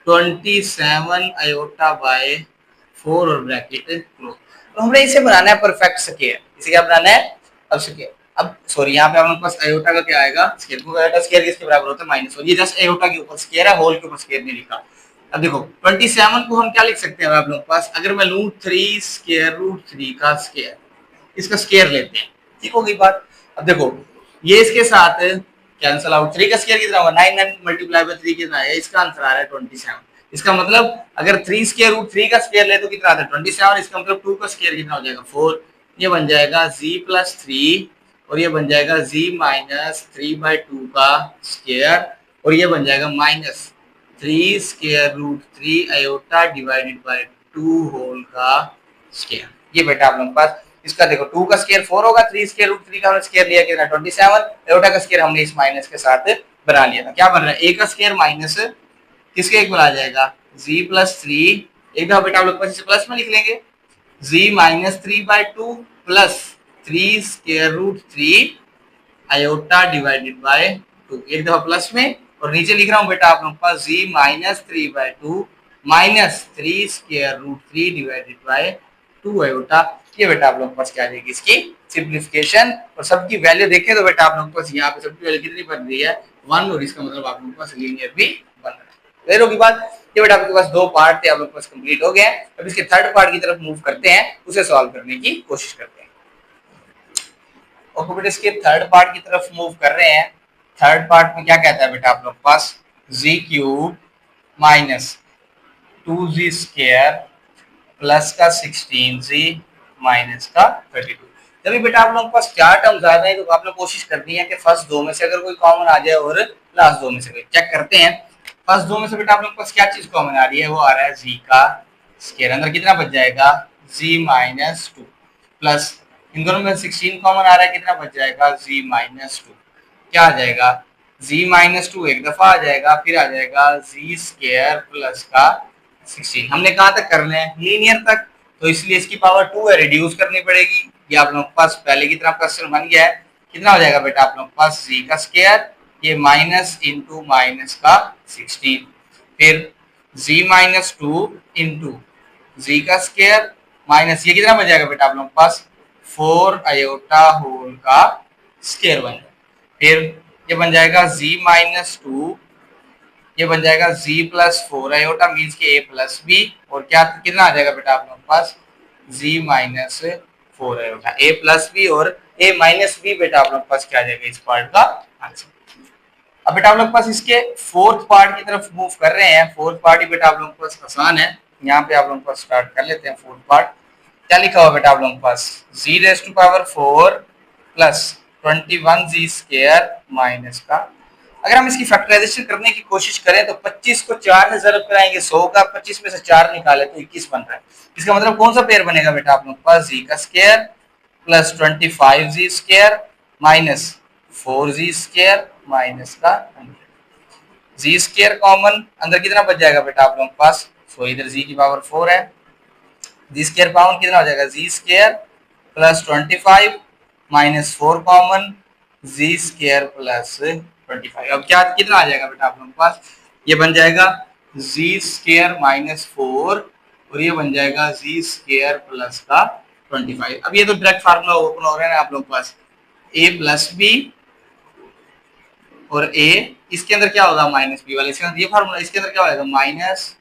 27 आयोटा बाय 4 और ब्रैकेट क्लोज। तो हमने इसे बनाना है परफेक्ट स्क्वायर। इसे क्या बनाना है? अब स्क्वायर। अब सॉरी यहाँ पे हमारे पास आयोटा का क्या आएगा? स्क्वायर। को आयोटा स्क्वायर किसके बराबर होता है? माइनस। और ये जस्ट आयोटा के ऊपर स्क्वायर है, होल के ऊपर स्क्वायर नहीं लिखा। अब देखो 27 को हम क्या लिख सकते हैं आप लोगों के पास? अगर मैं लूं 3 स्क्वायर रूट 3 का स्क्वायर, इसका स्क्वायर लेते हैं, ठीक होगी बात। अब देखो ये इसके साथ कैंसिल आउट। 3 का स्क्वायर कितना होगा? 9 मल्टीप्लाई बाय 3 कितना है? इसका आंसर आ रहा है 27। इसका मतलब अगर 3 स्क्वायर रूट 3 का स्क्वायर ले तो कितना आता है? 27। इसका मतलब 2 का स्क्वायर कितना हो जाएगा? 4। ये बन जाएगा z प्लस 3 और ये बन जाएगा z माइनस 3/2 का स्क्वायर और ये बन जाएगा minus 3 square root 3 iota divided by 2 whole का स्क्वायर। ये बेटा आप लोगों के पास इसका देखो 2 का स्क्वायर 4 होगा, 3 स्क्वायर रूट 3 का हमने स्क्वायर लिया कितना? 27। आयोटा का स्क्वायर हमने इस माइनस के साथ बना लिया था। क्या बन रहा है? a का स्क्वायर माइनस किसके एक बना जाएगा? z plus 3। एक दफा बेटा आप लोग इसे प्लस में लिख लेंगे, z minus 3/2 plus 3 square root 3 iota divided by 2। एक दफा प्लस में और नीचे लिख रहा हूं बेटा आप लोगों के पास z minus 3/2 minus 3 square root 3 divided by 2 iota. ये बेटा आप लोगों के पास क्या आ जाएगी? इसकी सिंप्लीफिकेशन। और सबकी वैल्यू देखें तो बेटा आप लोगों के पास यहाँ पे सबकी वैल्यू कितनी बन रही है? 1। और इसका मतलब आप लोगों के पास लीनियर भी बन रहा है। क्लियर होगी बात? ये बेटा आपके पास 2 पार्ट थे, आप लोगों के पास कंप्लीट हो गए हैं। अब इसके थर्ड पार्ट की तरफ मूव करते हैं, उसे सॉल्व करने की कोशिश करते हैं। और बेटा इसके थर्ड पार्ट की तरफ मूव कर रहे हैं। थर्ड पार्ट में क्या कहता है बेटा आप लोग के पास? Z cube minus 2z square plus का 16z माइनस का 32। जब बेटा आप लोगों के पास 4 टर्म्स आ जाए तो आपने कोशिश करनी है कि फर्स्ट 2 में से अगर कोई कॉमन आ जाए और लास्ट 2 में से कोई। चेक करते हैं फर्स्ट 2 में से बेटा आप लोगों के पास क्या चीज कॉमन आ रही है? वो आ रहा है z का स्क्वायर। अंदर कितना बच जाएगा? z माइनस 2 प्लस इन दोनों में 16 कॉमन आ रहा है, कितना बच जाएगा? z minus 2। क्या आ जाएगा? z माइनस 2 एक दफा आ जाएगा, फिर आ जाएगा z स्क्वायर प्लस का 16। हमने कहा तक करना है? लीनियर तक। तो इसलिए इसकी पावर 2 है, रिड्यूस करनी पड़ेगी। ये आप लोगों के पास पहले की तरह क्वेश्चन बन गया है। कितना हो जाएगा बेटा आप लोगों के पास? z का स्क्वायर, ये माइनस इंटू माइनस का 16, फिर z माइनस 2 इंटू z का स्क्वायर माइनस ये कितना बन जाएगा बेटा आप लोगों के पास? 4 आयोटा होल का स्क्वायर बन जाएगा। फिर ये बन जाएगा z माइनस 2, ये बन जाएगा z प्लस 4 आयोटा मीन्स के a प्लस b। और क्या कितना आ जाएगा बेटा आप लोगों के पास? z minus 4 iota a plus b और a माइनस b बेटा आप लोगों के पास क्या आ जाएगा इस पार्ट का आंसर। अब बेटा आप लोग पास इसके फोर्थ पार्ट की तरफ मूव कर रहे हैं। फोर्थ पार्ट ही बेटा आप लोगों के पास आसान है। यहाँ पे आप लोगों के पास स्टार्ट कर लेते हैं फोर्थ पार्ट। क्या लिखा हुआ बेटा आप लोगों के पास? z raise to power 4 plus 21z square minus का। अगर हम इसकी फैक्टराइजेशन करने की कोशिश करें तो 25 को 4 से ज़रब कराएंगे 100 का, 25 में से 4 निकाले तो 21 बन रहा है। इसका मतलब कौन सा पेयर बनेगा बेटा आप लोगों के पास? z का square plus 25z square minus 4z square minus का 100। z स्क्वायर कॉमन, अंदर कितना बच जाएगा बेटा आप लोगों के पास? सो इधर z की पावर 4 है, z स्क्वायर पावर कितना हो जाएगा? z square plus 25 minus 4 common, z square plus 25। अब क्या कितना आ जाएगा बेटा आप लोगों के पास? ये बन जाएगा z स्क्वायर माइनस 4 और ये बन जाएगा z स्क्वायर प्लस का 25। अब ये तो डायरेक्ट फार्मूला ओपन हो रहा है ना आप लोगों के पास, a प्लस बी और a इसके अंदर क्या होगा? माइनस बी वाले। इसके अंदर ये फार्मूला, इसके अंदर क्या होगा? माइनस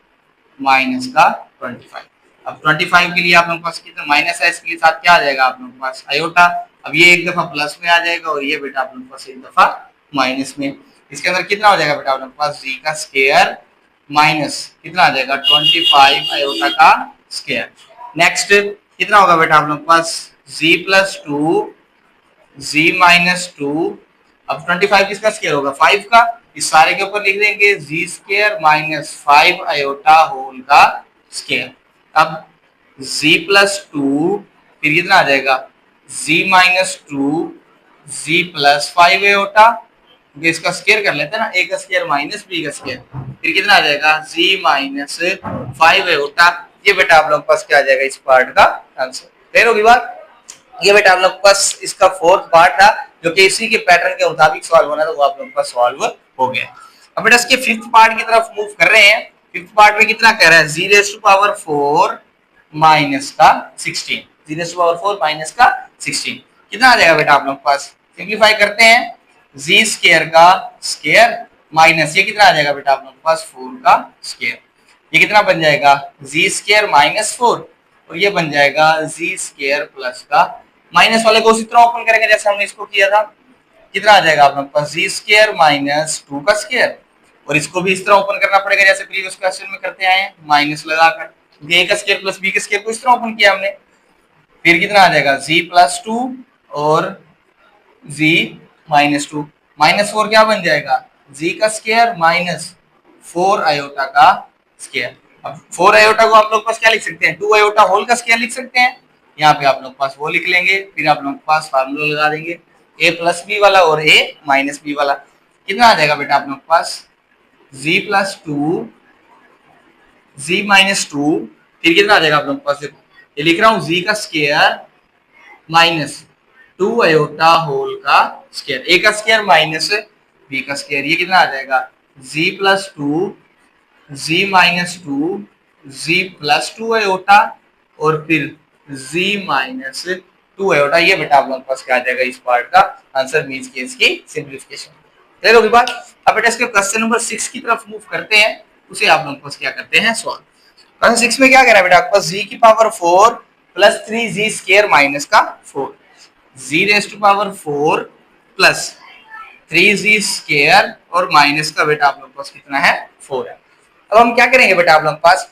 माइनस का 25। अब 25 के लिए आप लोगों के पास कितना माइनस है, इसके साथ क्या आ जाएगा आप लोगों के पास? आयोटा। अब ये एक दफा प्लस में आ जाएगा और ये बेटा आप लोगों के पास एक दफा माइनस में। इसके अंदर कितना हो जाएगा बेटा आप लोगों के पास? जी का स्क्वायर माइनस कितना आ जाएगा? 25 आयोटा का स्क्वायर। नेक्स्ट कितना होगा बेटा आप लोगों के पास? जी प्लस 2 z माइनस 2। अब 25 किसका स्क्वायर होगा? 5 का। इस सारे के ऊपर लिख देंगे z square minus 5 iota whole का स्क्वायर। अब z प्लस 2 फिर कितना आ जाएगा? z minus 2 z plus 5 iota, इसका स्क्वायर कर लेते हैं ना, a का स्क्वायर माइनस b का स्क्वायर, फिर कितना आ जाएगा? z minus 5 iota. ये बेटा आप लोगों के पास क्या आ जाएगा इस पार्ट का आंसर। क्लियर होगी बात? ये बेटा आप लोग के पास इसका फोर्थ पार्ट था जो कि इसी के पैटर्न के मुताबिक सॉल्व होना था, वो आप लोगों के पास सॉल्व हो गया। अब बेटा इसके फिफ्थ पार्ट की तरफ मूव कर रहे हैं। फिफ्थ पार्ट में कितना कह रहा है? z raise to power 4 minus का 16, 0/4 माइनस का 16 कितना आ जाएगा बेटा आप लोग के पास? सिंप्लीफाई करते हैं, जी स्केयर का स्केयर माइनस ये कितना आ जाएगा बेटा आप लोग के पास 4 का स्केयर, ये कितना बन जाएगा जी स्केयर माइनस 4 और ये बन जाएगा जी स्केयर प्लस का, माइनस वाले को उसी तरह ओपन करेंगे जैसे हमने इसको किया था, कितना आ जाएगा आप लोग के पास जी स्केयर माइनस 2 का स्केयर और इसको भी इस तरह ओपन करना पड़ेगा जैसे प्रीवियस क्वेश्चन में करते आए हैं माइनस लगाकर, ए का स्केयर प्लस बी का स्केयर को इस तरह ओपन किया हमने, फिर कितना आ जाएगा जी प्लस 2 और जी माइनस 2, माइनस 4 क्या बन जाएगा जी का स्केयर माइनस 4 आयोटा का स्केयर। अब 4 आयोटा को आप लोग पास क्या लिख सकते हैं 2 आयोटा होल का स्केयर लिख सकते हैं, यहाँ पे आप लोग पास वो लिख लेंगे, फिर आप लोग पास फार्मूला लगा देंगे ए प्लस बी वाला और ए माइनस बी वाला, कितना आ जाएगा बेटा आप लोग पास जी प्लस 2 जी माइनस 2, फिर कितना आ जाएगा आप लोग के पास, देखो ये लिख रहा हूँ जी का स्केयर माइनस 2 आयोटा होल का स्केयर, ए का स्केयर माइनस बी का स्केयर, ये कितना आ जाएगा जी प्लस 2 जी माइनस 2 जी प्लस 2 आयोटा और फिर जी माइनस 2 आयोटा, ये बेटा आप लोगों के पास क्या आ जाएगा इस पार्ट का आंसर मींस की इसकी सिंप्लीफिकेशन। क्लियर होगी बात? अब बेटा इसके क्वेश्चन नंबर 6 की तरफ मूव करते हैं, उसे आप लोगों के पास क्या करते हैं सॉल्व। क्वेश्चन 6 में क्या कह रहा है बेटा आपके पास g की power 4 plus 3g square minus का 4, g raise to power 4 plus 3g square और माइनस का बेटा आप लोग के पास कितना है 4 है। अब हम क्या करेंगे बेटा आप लोग के पास,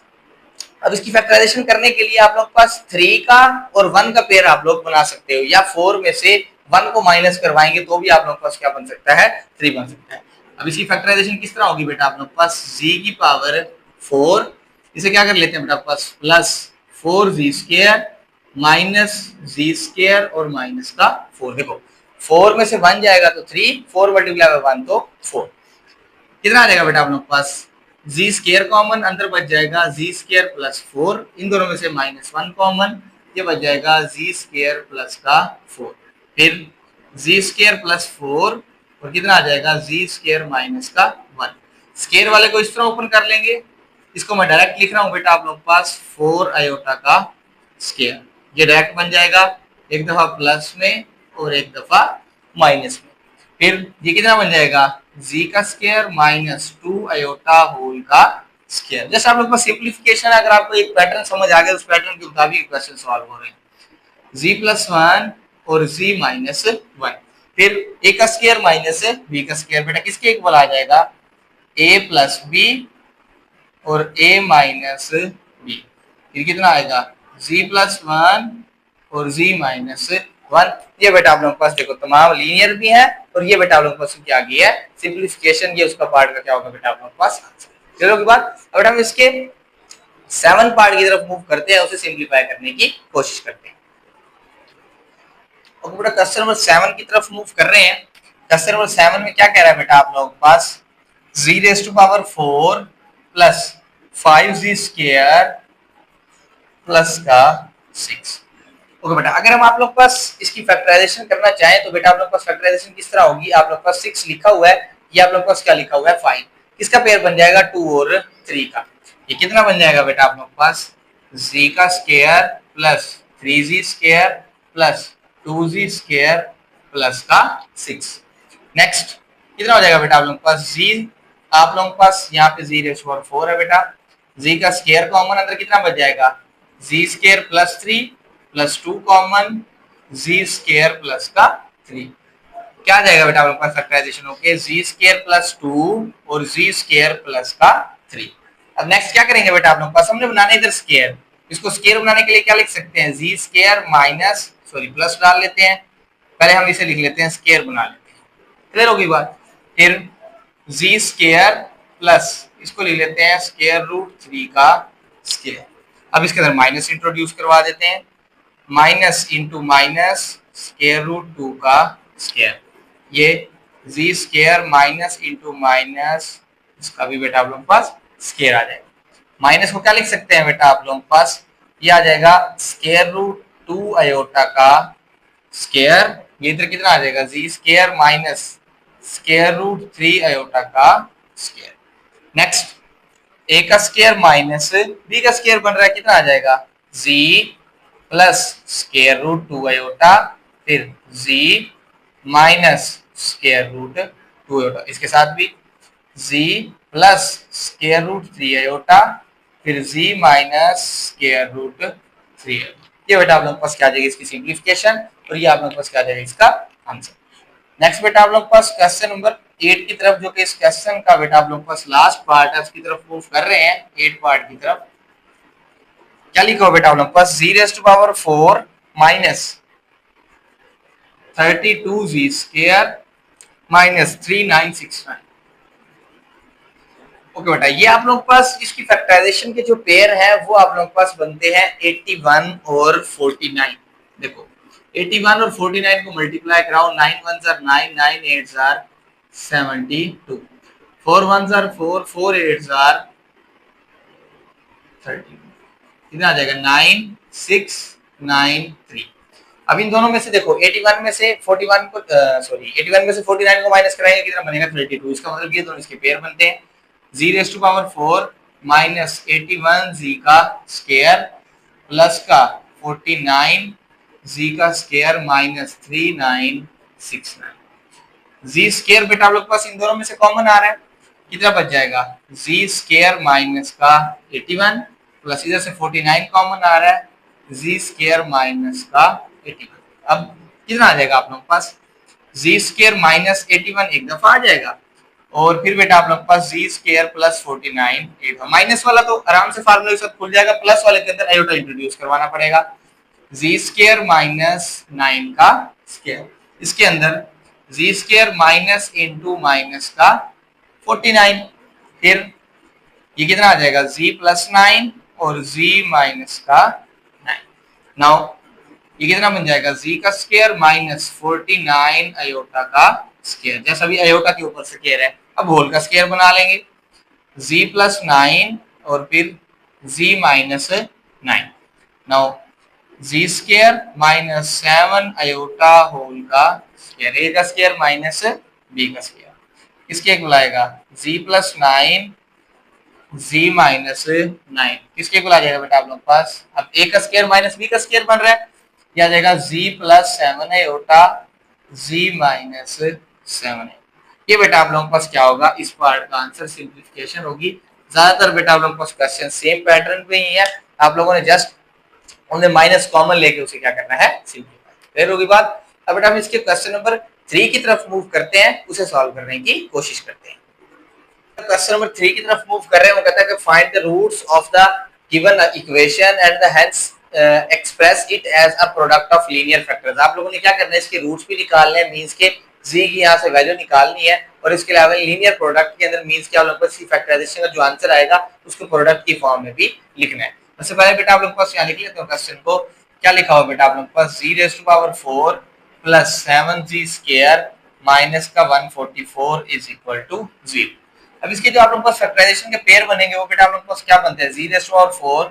अब इसकी फैक्टराइजेशन करने के लिए आप लोग के पास 3 का और 1 का पेयर आप लोग बना सकते हो, या 4 में से 1 को माइनस करवाएंगे तो भी आप लोग के पास क्या बन सकता है 3 बन सकता है। अब इसकी फैक्टराइजेशन किस तरह होगी बेटा आप लोग के पास g की पावर 4, इसे क्या कर लेते हैं बेटा आपके पास प्लस 4g स्क्वायर माइनस जी स्क्वायर और माइनस का 4, देखो 4 में से 1 जाएगा तो 3, 4 मल्टीप्लाई बाय 1 तो 4, कितना आ जाएगा बेटा आप लोग के पास जी स्क्वायर कॉमन अंदर बच जाएगा जी स्क्वायर प्लस 4, इन दोनों में से माइनस 1 कॉमन, ये बच जाएगा जी स्क्वायर प्लस का 4, फिर जी स्क्वायर प्लस 4 और कितना आ जाएगा जी स्क्वायर माइनस का 1, स्क्वायर वाले को इस तरह ओपन कर लेंगे, इसको मैं डायरेक्ट लिख रहा हूँ बेटा आप लोग पास 4 आयोटा का स्क्वायर, ये डायरेक्ट बन जाएगा एक दफा प्लस में और एक दफा माइनस में, फिर ये कितना बन जाएगा जी का स्क्वायर माइनस 2 आयोटा होल का स्क्वायर। जैसे आप लोग का सिंप्लीफिकेशन है, अगर आपको एक पैटर्न समझ आ गया उस पैटर्न के मुताबिक क्वेश्चन सॉल्व हो रहे हैं, जी प्लस 1 और जी माइनस 1, फिर ए का स्क्वायर माइनस बी का स्क्वायर, बेटा किसके इक्वल आ जाएगा ए प्लस बी और a माइनस बी, फिर कितना आएगा g प्लस 1 और g माइनस 1, ये बेटा आप लोगों के पास देखो तमाम लीनियर भी है और ये बेटा आप लोगों के पास क्या आ गई है सिंप्लीफिकेशन, ये उसका पार्ट का क्या होगा बेटा आप लोगों के पास आंसर। चलो की बात, अब हम इसके 7 पार्ट की तरफ मूव करते हैं, उसे सिंप्लीफाई करने की कोशिश करते हैं। अब बेटा क्वेश्चन नंबर 7 की तरफ मूव कर रहे हैं, क्वेश्चन नंबर 7 में क्या कह रहा है बेटा आप लोगों के पास g raise to power 4 plus 5g square plus का 6। ओके बेटा, अगर हम आप लोग पास इसकी फैक्टराइजेशन करना चाहें तो बेटा आप लोग पास फैक्टराइजेशन किस तरह होगी, आप लोग पास 6 लिखा हुआ है, ये आप लोग पास क्या लिखा हुआ है 5, किसका पेयर बन जाएगा 2 और 3 का, ये कितना बन जाएगा बेटा आप लोग पास g का square plus 3g square plus 2g square plus का 6। नेक्स्ट कितना हो जाएगा बेटा आप लोग के पास g, आप लोगों के पास यहाँ पे जी रेज़ टू पावर 4 है बेटा, g का स्क्वायर कॉमन अंदर कितना बच जाएगा z square plus 3 plus 2 common जी स्क्वायर प्लस का 3, क्या आ जाएगा बेटा आप लोग का फैक्टराइजेशन होके जी स्क्वायर प्लस 2 और जी स्क्वायर प्लस का 3। अब नेक्स्ट क्या करेंगे बेटा आप लोग पास, हमने बनाना इधर स्क्वायर, इसको स्क्वायर बनाने के लिए क्या लिख सकते हैं जी स्क्वायर माइनस प्लस डाल लेते हैं, पहले हम इसे लिख लेते हैं स्क्वायर बना लेते हैं, क्लियर होगी बात, फिर जी स्क्वायर प्लस इसको लिख लेते हैं स्क्वायर रूट 3 का स्क्वायर, अब इसके अंदर माइनस इंट्रोड्यूस करवा देते हैं, minus into minus square root 2 का स्क्वायर, ये g square minus into minus इसका भी बेटा आप लोगों के पास स्क्वायर आ जाएगा, माइनस को क्या लिख सकते हैं बेटा आप लोगों के पास, ये आ जाएगा स्क्वायर रूट 2 आयोटा का स्क्वायर, ये इधर कितना आ जाएगा z square minus square root 3 iota का स्क्वायर। नेक्स्ट ए का स्क्वायर माइनस बी का स्क्वायर बन रहा है, कितना आ जाएगा z plus square root 2 iota, फिर z minus square root 2 iota, इसके साथ भी z plus square root 3 iota, फिर z minus square root 3 iota. ये बेटा आप लोगों के पास क्या आ जाएगी इसकी सिंप्लीफिकेशन, और ये आप लोगों के पास क्या आ जाएगा इसका आंसर। नेक्स्ट बेटा आप लोग के पास क्वेश्चन नंबर 8 की तरफ, जो कि इस क्वेश्चन का बेटा आप लोग के पास लास्ट पार्ट है, उसकी तरफ मूव कर रहे हैं 8 पार्ट की तरफ। क्या लिखा हो बेटा आप लोग के पास, z raise to power 4 minus 32 z square minus 3969। Okay बेटा, ये आप लोग के पास इसकी फैक्टराइजेशन के जो पेयर है वो आप लोग के पास बनते हैं 81 और 49। देखो 81 और 49 को मल्टीप्लाई कराओ, 9 1 आर 9, 9 8 आर 72, 4 1 आर 4, 4 8 आर 30, कितना आ जाएगा 9693। अब इन दोनों में से देखो 81 में से 41 को सॉरी 81 में से 49 को माइनस कराएंगे, कितना बनेगा 32। इसका मतलब ये दोनों इसके पेयर बनते हैं, g raise to power 4 minus 81 जी का स्क्वायर प्लस का 49 जी का स्क्वायर माइनस 3969। जी स्क्वायर बेटा आप लोग के पास इन दोनों में से कॉमन आ रहा है, कितना बच जाएगा जी स्क्वायर माइनस का 81 प्लस इधर से 49 कॉमन आ रहा है, जी स्क्वायर माइनस का 81। अब कितना आ जाएगा आप लोग के पास, जी स्क्वायर माइनस 81 एक दफा आ जाएगा, और फिर बेटा आप लोग के पास जी स्क्वायर प्लस 49 माइनस वाला तो आराम से फार्मूले के साथ खुल जाएगा, प्लस वाले के अंदर आयोटा इंट्रोड्यूस करवाना पड़ेगा। जी स्क्वायर माइनस 9 का स्क्वायर, इसके अंदर जी स्क्वायर माइनस इंटू माइनस का 49, फिर ये कितना आ जाएगा जी प्लस 9 और जी माइनस का 9। नाउ ये कितना बन जाएगा जी का स्क्वायर माइनस 49 अयोटा का स्क्वायर, जैसा भी अयोटा के ऊपर स्क्वायर है, अब होल का स्क्वायर बना लेंगे, जी प्लस 9 और फिर जी माइनस 9। नाउ जी स्क्वायर माइनस 7 अयोटा होल का स्क्वायर, ए का स्क्वायर माइनस बी का स्क्वायर, किसके इक्वल आएगा जी प्लस 9 जी माइनस 9, किसके इक्वल आ जाएगा बेटा आप लोग पास, अब ए का स्क्वायर माइनस बी का स्क्वायर बन रहा है, ये आ जाएगा जी प्लस 7 अयोटा जी माइनस 7। ये बेटा आप लोगों के पास क्या होगा, इस पार्ट का आंसर सिंप्लीफिकेशन होगी। ज्यादातर बेटा आप लोगों के पास क्वेश्चन सेम पैटर्न पे ही है, आप लोगों ने जस्ट उन्हें माइनस कॉमन लेके उसे क्या करना है सिंप्लीफाई। क्लियर होगी बात। अब बेटा हम इसके क्वेश्चन नंबर 3 की तरफ मूव करते हैं, उसे सॉल्व करने की कोशिश करते हैं। क्वेश्चन नंबर 3 की तरफ मूव कर रहे हैं, वो कहता है कि find the roots of the given equation and the hence express it as a product of linear factors. आप लोगों ने क्या करना है, इसके रूट्स भी निकालने हैं, मींस के जी की यहाँ से वैल्यू निकालनी है, और इसके अलावा लीनियर प्रोडक्ट के अंदर मींस के आप लोगों को सी फैक्टराइजेशन का जो आंसर आएगा उसको प्रोडक्ट की फॉर्म में भी लिखना है। सबसे पहले बेटा आप लोगों के पास यहाँ लिख लेते हैं क्वेश्चन को, क्या लिखा हुआ बेटा आप लोगों के पास, z raise to power 4 plus 7g square minus का 144 इज इक्वल टू 0। अब इसके जो आप लोगों के पास फैक्टराइजेशन के पेयर बनेंगे वो बेटा आप लोगों के पास क्या बनते हैं, g raise to power 4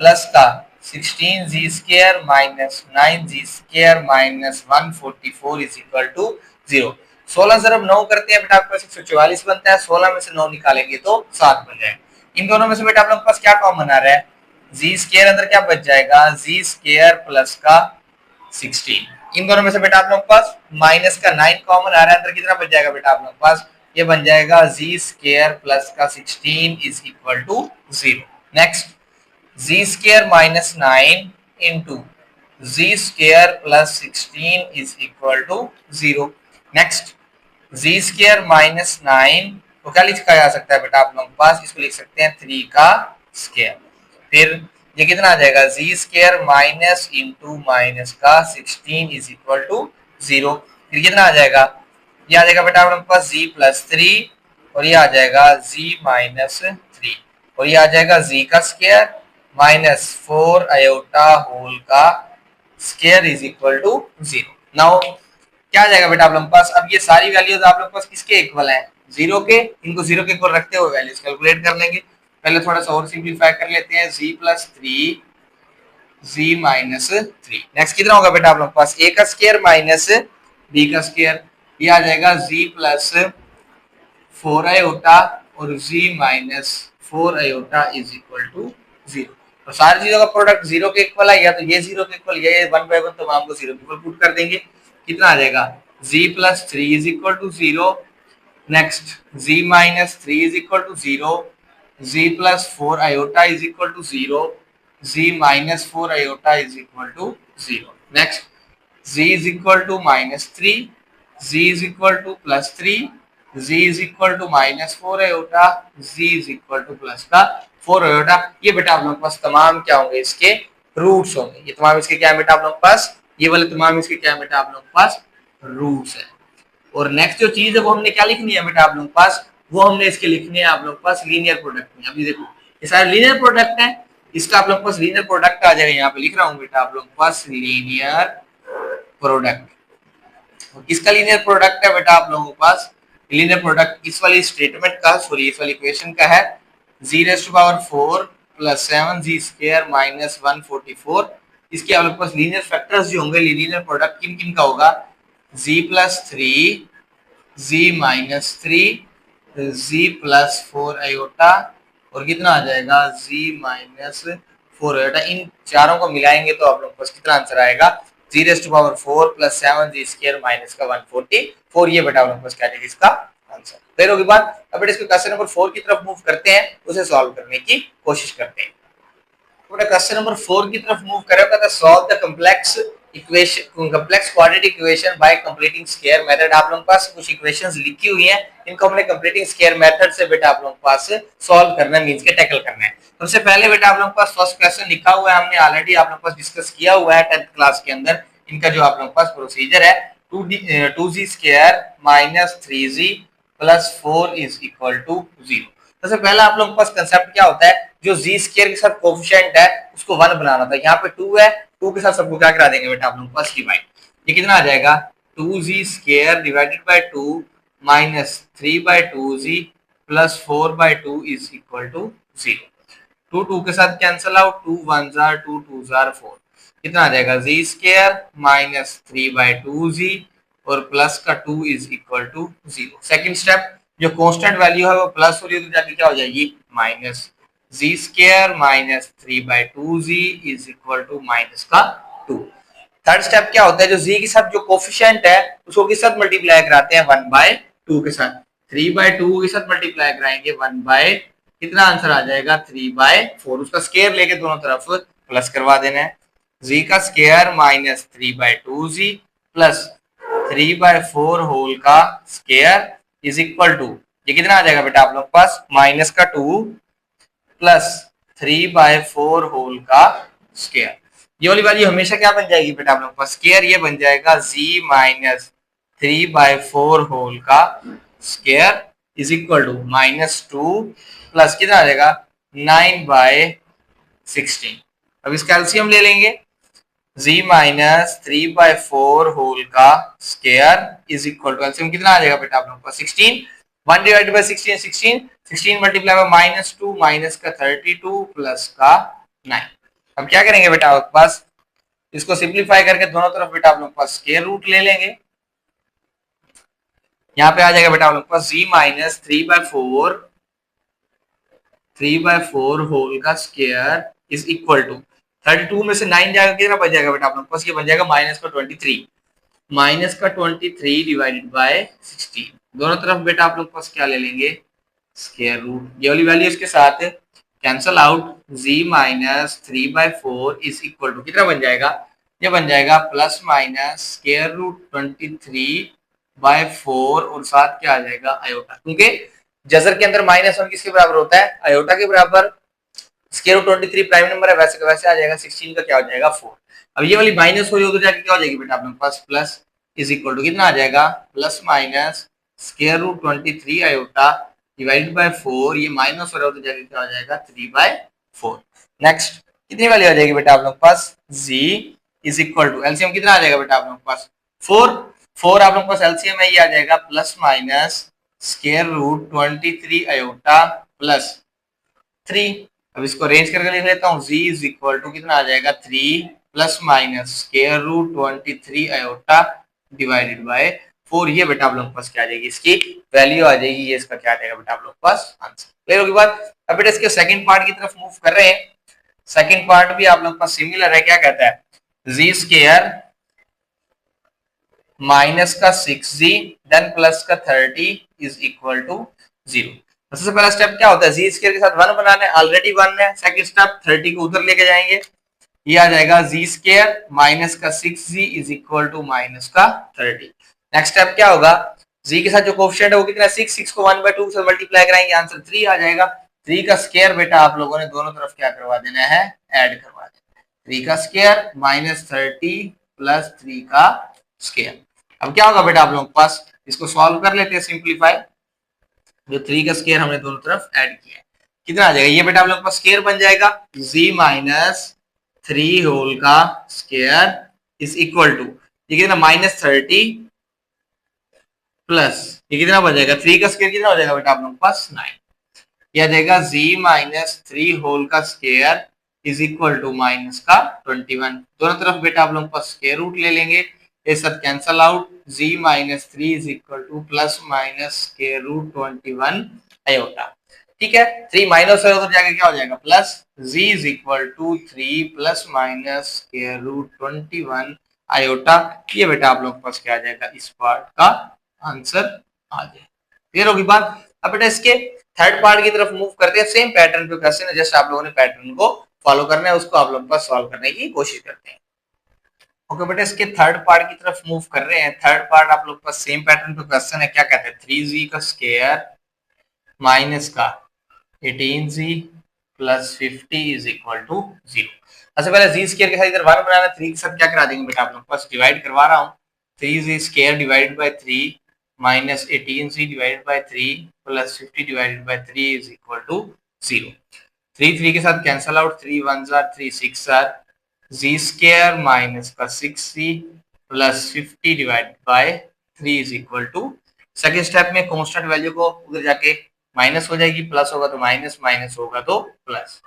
plus का 16g square minus 9g square minus 144 is equal to 0। 16 जब 9 करते हैं बेटा आपके पास 144 बनता है, 16 में से 9 निकालेंगे तो 7 बन जाएगा। इन दोनों में से बेटा आप लोगों के पास क्या कॉमन आ रहा है, जी स्क्वायर अंदर क्या बच जाएगा, जी स्क्वायर प्लस का 16। इन दोनों में से बेटा आप लोगों के पास माइनस का 9 कॉमन आ रहा है, अंदर कितना बच जाएगा बेटा आप लोगों के पास, ये बन जाएगा जी स्क्वायर प्लस का 16 is equal to 0। Next g square minus 9 into g square plus 16 is equal to 0। Next g square minus 9 को क्या लिखा जा सकता है बेटा आप लोगों के पास, इसको लिख सकते हैं 3 का स्क्वायर, फिर ये कितना आ जाएगा z square minus into minus का 16 इज इक्वल टू 0, फिर कितना आ जाएगा, ये आ जाएगा बेटा आप लोगों के पास जी प्लस 3 और ये आ जाएगा जी माइनस 3, और ये आ जाएगा जी का स्क्वायर माइनस 4 अयोटा होल का square is equal to 0। Now क्या आ जाएगा बेटा आप लोगों के पास, अब ये सारी वैल्यूज आप लोगों के पास किसके इक्वल है, 0 के, इनको 0 के इक्वल रखते हुए वैल्यूज कैलकुलेट कर लेंगे। पहले थोड़ा सा और सिंपलीफाई कर लेते हैं, z plus 3 z minus 3। Next कितना होगा बेटा आप लोगों के पास, ए का स्क्वायर माइनस बी का स्क्वायर, ये आ जाएगा जी प्लस 4 आयोटा और z minus 4 iota is equal to 0। तो सारी चीजों का प्रोडक्ट जीरो के इक्वल है, या तो ये जीरो के इक्वल, ये 1/1 तमाम को जीरो के इक्वल पुट कर देंगे। कितना आ जाएगा, z plus 3 is equal to 0, next z minus 3 is equal to 0, z plus 4 iota is equal to 0, z minus 4 iota is equal to 0, next z is equal to minus 3, z is equal to plus 3, z is equal to minus 4 iota, z is equal to plus का 4 iota. ये बेटा आप लोगों के पास तमाम क्या होंगे, इसके रूट्स होंगे। ये तमाम इसके क्या बेटा आप लोगों के पास, ये वाले तमाम इसके क्या बेटा आप लोगों के पास रूट्स है। और नेक्स्ट जो चीज है वो हमने क्या लिखनी है बेटा आप लोगों के पास, वो हमने इसके लिखनी है आप लोगों के पास लीनियर प्रोडक्ट में। अभी देखो ये सारे लीनियर प्रोडक्ट है, इसका आप लोगों के पास लीनियर प्रोडक्ट आ जाएगा, यहाँ पे लिख रहा हूँ बेटा आप लोगों के पास लीनियर प्रोडक्ट। किसका लीनियर प्रोडक्ट है बेटा आप लोगों के पास, लीनियर प्रोडक्ट इस वाली स्टेटमेंट का, सॉरी इस वाली इक्वेशन का है, z raised to power 4 plus 7z square minus 144। इसके आप लोगों के पास लीनियर फैक्टर्स जो होंगे, लीनियर प्रोडक्ट किन किन का होगा, z plus 3, z minus 3, z plus 4 iota, और कितना आ जाएगा z माइनस 4 आयोटा। इन चारों को मिलाएंगे तो आप लोगों के पास कितना आंसर आएगा, z raised to power 4 plus 7z square minus का 144। ये बेटा आप लोगों के पास क्या है इसका आंसर। क्लियर होगी बात। अब इसको क्वेश्चन नंबर 4 की तरफ मूव करते हैं, उसे सॉल्व करने की कोशिश करते हैं। क्वेश्चन नंबर 4 की तरफ मूव करेगा तो solve the complex equation, complex quadratic equation by completing square method. आप लोगों के पास कुछ इक्वेशंस लिखी हुई हैं, इनको हमने कंप्लीटिंग स्क्वायर मेथड से बेटा आप लोगों के पास सॉल्व करना है, मींस के टैकल करना है। सबसे पहले बेटा आप लोगों के पास फर्स्ट क्वेश्चन लिखा हुआ है, हमने ऑलरेडी आप लोगों के पास डिस्कस किया हुआ है 10th क्लास के अंदर। इनका जो आप लोगों के पास प्रोसीजर है 2z square minus 3z plus 4 is equal to 0। सबसे पहला आप लोगों के पास कंसेप्ट क्या होता है, जो z स्क्वायर के साथ कोएफिशिएंट है उसको 1 बनाना था। यहाँ पे 2 है, 2 के साथ सबको क्या करा देंगे बेटा आप लोगों के पास डिवाइड। ये कितना आ जाएगा, 2z square divided by 2 minus 3/2z plus 4/2 is equal to 0। 2 2 के साथ कैंसिल आउट, 2 1 जार 2 2 जार 4, कितना आ जाएगा z स्क्वायर माइनस 3/2z और प्लस का 2 is equal to 0। Second step, जो कांस्टेंट वैल्यू है वो प्लस हो रही है तो जाके क्या हो जाएगी minus, z square minus 3/2z is equal to minus का 2। थर्ड स्टेप क्या होता है, जो z के साथ जो कोएफिशिएंट है उसको किस साथ मल्टीप्लाई कराते हैं 1/2 के साथ, 3/2 के साथ मल्टीप्लाई कराएंगे 1 बाय, कितना आंसर आ जाएगा 3/4। उसका स्क्वायर लेके दोनों तरफ प्लस करवा देना है, z का square minus 3/2z plus 3/4 whole का स्क्वायर इज इक्वल टू, ये कितना आ जाएगा बेटा आप लोग पास माइनस का 2 प्लस 3/4 होल का स्क्वायर। ये वाली वैल्यू हमेशा क्या बन जाएगी बेटा आप लोग पास स्क्वायर, ये बन जाएगा z माइनस 3/4 होल का square is equal to minus 2 plus कितना आ जाएगा 9/16। अब इसका एलसीएम ले लेंगे, z माइनस 3/4 होल का square is equal to, LCM कितना आ जाएगा बेटा आप लोगों का 16, 1 divided by 16 16, 16 multiply by minus 2 minus का 32 प्लस का 9। अब क्या करेंगे बेटा आपके पास, इसको सिंपलीफाई करके दोनों तरफ बेटा आप लोग पास स्क्वायर रूट ले लेंगे। यहाँ पे आ जाएगा बेटा आप लोग पास z माइनस 3/4 होल का स्क्वायर इज इक्वल टू 32 में से 9 जाएगा कितना बच जाएगा बेटा आप लोग पास, ये बन जाएगा माइनस का 23 डिवाइडेड बाय 16। दोनों तरफ बेटा आप लोग पास क्या ले लेंगे स्क्वायर रूट, ये वाली वैल्यू इसके साथ cancel out, z minus 3/4 is equal to कितना बन जाएगा, ये बन जाएगा प्लस माइनस स्क्वायर रूट 23/4 और साथ क्या आ जाएगा आयोटा, क्योंकि जजर के अंदर -1 किसके बराबर होता है आयोटा के बराबर। स्क्वायर रूट 23 प्राइम नंबर है, वैसे का वैसे आ जाएगा, 16 का क्या हो जाएगा 4। अब ये वाली माइनस हो रही हो तो जाके क्या हो जाएगी बेटा अपने पास प्लस इज इक्वल टू कितना आ जाएगा plus minus square root 23 iota divided by 4, ये माइनस हो रहा हो तो जाके क्या हो जाएगा 3/4। नेक्स्ट कितनी वैल्यू आ जाएगी बेटा आप लोग के पास, z is equal to, LCM कितना आ जाएगा बेटा आप लोग के पास 4 आप लोग के पास एलसीएम है, ये आ जाएगा plus minus square root 23 iota plus 3। अब इसको अरेंज करके लिख लेता हूँ, z इज इक्वल टू कितना आ जाएगा 3 plus minus square root 23 iota divided by 4। ये बेटा आप लोग के पास क्या आ जाएगी इसकी वैल्यू आ जाएगी, ये इसका क्या आ जाएगा बेटा आप लोग के पास आंसर। क्लियर होगी बात। अब बेटा इसके सेकंड पार्ट की तरफ मूव कर रहे हैं। सेकंड पार्ट भी आप लोग का सिमिलर है, क्या कहता है जी स्क्वायर माइनस का 6g देन प्लस का 30 इज इक्वल टू 0। सबसे पहला स्टेप क्या होता है, जी स्क्वायर के साथ 1 बनाना है, ऑलरेडी 1 है। सेकंड स्टेप 30 को उधर लेके जाएंगे, ये आ जाएगा जी स्क्वायर माइनस का 6g is equal to minus का 30। नेक्स्ट स्टेप क्या होगा, जी के साथ जो कोएफिशिएंट है वो कितना है 6, 6 को 1/2 से मल्टीप्लाई कराएंगे, आंसर 3 आ जाएगा। 3 का स्क्वायर बेटा आप लोगों ने दोनों तरफ क्या करवा देना है, ऐड करवा देना है। 3 का स्क्वायर माइनस 30 प्लस 3 का स्क्वायर। अब क्या होगा बेटा आप लोगों के पास, इसको सॉल्व कर लेते हैं सिंप्लीफाई। जो 3 का स्क्वायर हमने दोनों तरफ ऐड किया है, कितना आ जाएगा, ये बेटा आप लोगों के पास स्क्वायर बन जाएगा z माइनस 3 होल का स्क्वायर इज इक्वल टू, ये कितना माइनस 30 प्लस ये कितना बन जाएगा 3 का स्क्वायर कितना हो जाएगा बेटा आप लोगों के पास 9। यह देगा z माइनस 3 होल का square is equal to minus का 21। दोनों तरफ बेटा आप लोगों के पास स्क्वायर रूट ले लेंगे, ये सब cancel out, z minus 3 is equal to plus minus square root 21 iota. ठीक है, 3 माइनस है उधर जाके क्या हो जाएगा plus, z is equal to 3 plus minus square root 21 iota. ये बेटा आप लोगों के पास क्या आ जाएगा, इस पार्ट का आंसर आ जाए। क्लियर होगी बात। अब बेटा इसके थर्ड पार्ट की तरफ मूव करते हैं, सेम पैटर्न पे क्वेश्चन है, जस्ट आप लोगों ने पैटर्न को फॉलो करना है, उसको आप लोगों के पास सॉल्व करने की कोशिश करते हैं। ओके बेटा इसके थर्ड पार्ट की तरफ मूव कर रहे हैं। थर्ड पार्ट आप लोग के पास सेम पैटर्न पे क्वेश्चन है, क्या कहते हैं 3g का स्क्वायर माइनस का 18g plus 50 is equal to 0। सबसे पहले जी स्क्वायर के साथ इधर 1 बनाना, 3 के साथ क्या करा देंगे बेटा आप लोग के पास डिवाइड करवा रहा हूँ, 3g square divided by 3 minus 18g divided by 3 plus 50 divided by 3 is equal to 0। 3 3 के साथ cancel out, 3 1s are 3 6 are g square minus का 6c plus 50 divided by 3 is equal to, second step में constant value को उधर जाके minus हो जाएगी, plus होगा तो माइनस, माइनस होगा तो प्लस,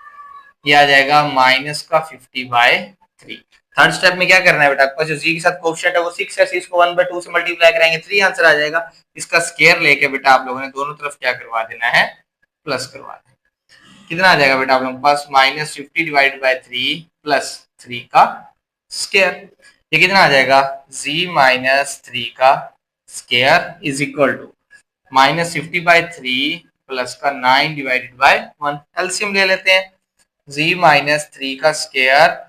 ये आ जाएगा माइनस का 50 बाय 3। थर्ड स्टेप में क्या करना है बेटा, आपको जो जी के साथ कोएफिशिएंट है वो 6 है, 6 को 1/2 से मल्टीप्लाई कराएंगे 3 आंसर आ जाएगा। इसका स्क्वायर लेके बेटा आप लोगों ने दोनों तरफ क्या करवा देना है, प्लस करवा देना। कितना आ जाएगा बेटा आप लोगों के पास माइनस 50 डिवाइडेड बाय 3 प्लस 3 का स्क्वायर, ये कितना आ जाएगा z माइनस 3 का square is equal to minus 50 by 3 plus का 9 डिवाइडेड बाय 1। एलसीएम ले लेते हैं, z माइनस 3 का स्क्वायर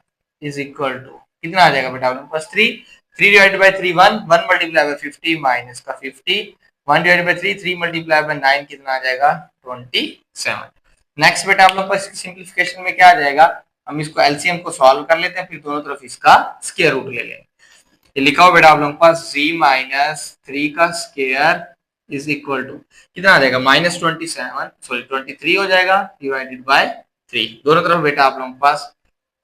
इज इक्वल टू कितना आ जाएगा बेटा आप लोगों के पास 3, 3 divided by 3 1, 1 multiply by 50 minus का 50, 1 डिवाइडेड बाय 3, 3 मल्टीप्लाई बाय 9 कितना आ जाएगा 27। नेक्स्ट बेटा आप लोग को इसकी सिंप्लीफिकेशन में क्या आ जाएगा, हम इसको एलसीएम को सॉल्व कर लेते हैं, फिर दोनों तरफ इसका स्क्वायर रूट ले लेंगे। ये लिखा हो बेटा आप लोगों के पास z माइनस 3 का स्क्वायर इज इक्वल टू कितना आ जाएगा माइनस 23 हो जाएगा डिवाइडेड बाय 3। दोनों तरफ बेटा आप लोगों के पास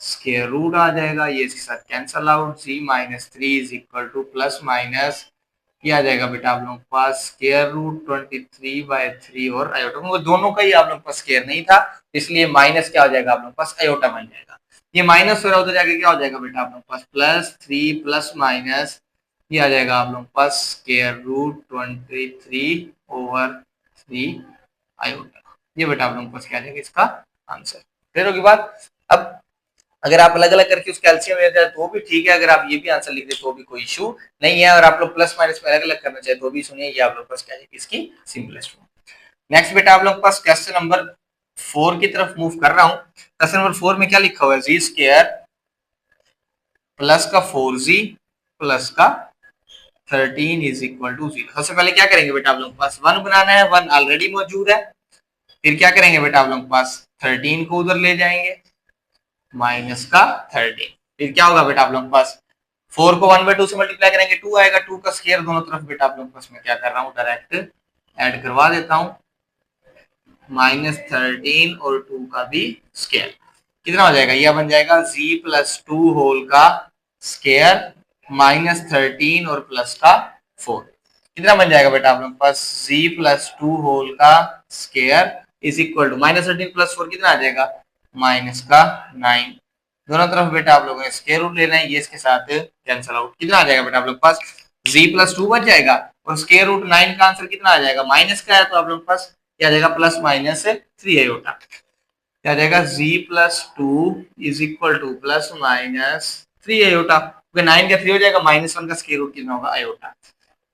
स्क्वायर रूट आ जाएगा, ये इसके साथ cancel out, z minus 3 is equal to plus minus ये आ जाएगा बेटा आप लोगों के पास स्क्वायर रूट 23 बाय 3 और आयोटा, क्योंकि दोनों का ही आप लोगों के पास स्क्वायर नहीं था, इसलिए माइनस क्या हो जाएगा आप लोगों के पास आयोटा बन जाएगा। ये माइनस हो रहा उधर जाके क्या हो जाएगा बेटा आप लोगों के पास प्लस 3 प्लस माइनस ये आ जाएगा आप लोगों के पास स्क्वायर रूट 23 ओवर 3 आयोटा। ये बेटा आप लोगों के पास क्या आ जाएगा इसका आंसर। क्लियर होगी बात। अब अगर आप अलग अलग करके उसका एलसीएम ले जाए तो भी ठीक है, अगर आप ये भी आंसर लिख दे तो भी कोई इशू नहीं है, और आप लोग प्लस माइनस में अलग अलग करना चाहे तो भी सुनिए, ये आप लोग पास क्या है इसकी सिंपलेस्ट फॉर्म। नेक्स्ट बेटा आप लोग के पास क्वेश्चन नंबर 4 की तरफ मूव कर रहा हूं। क्वेश्चन नंबर 4 में क्या लिखा हुआ है, जी स्क्वायर प्लस का 4g प्लस का 13 इज इक्वल टू 0। सबसे पहले क्या करेंगे बेटा आप लोग के पास 1 बनाना है, 1 ऑलरेडी मौजूद है, फिर क्या करेंगे बेटा आप लोग के पास 13 को उधर ले जाएंगे माइनस का 13, फिर क्या होगा बेटा आप लोगों के पास 4 को 1/2 से मल्टीप्लाई करेंगे 2 आएगा, 2 का स्क्वायर दोनों तरफ बेटा आप लोगों के पास मैं क्या कर रहा हूँ डायरेक्ट ऐड करवा देता हूँ, माइनस 13 और 2 का भी स्क्वायर कितना हो जाएगा, यह बन जाएगा z प्लस 2 होल का स्क्वायर माइनस 13 और प्लस का 4 कितना बन जाएगा बेटा आप लोगों के पास z प्लस 2 होल का square is equal to minus 13 plus 4 कितना आ जाएगा माइनस का 9। दोनों तरफ बेटा आप लोगों ने स्क्वायर रूट लेना है, ये इसके साथ कैंसिल आउट, कितना आ जाएगा बेटा आप लोग के पास z प्लस 2 बच जाएगा और स्क्वायर रूट 9 का आंसर कितना आ जाएगा माइनस का है, तो आप लोग के पास क्या आ जाएगा प्लस माइनस 3 आयोटा। क्या आ जाएगा z plus two is equal to plus minus 3 iota, क्योंकि 9 का 3 हो जाएगा, -1 का स्क्वायर रूट कितना होगा आयोटा,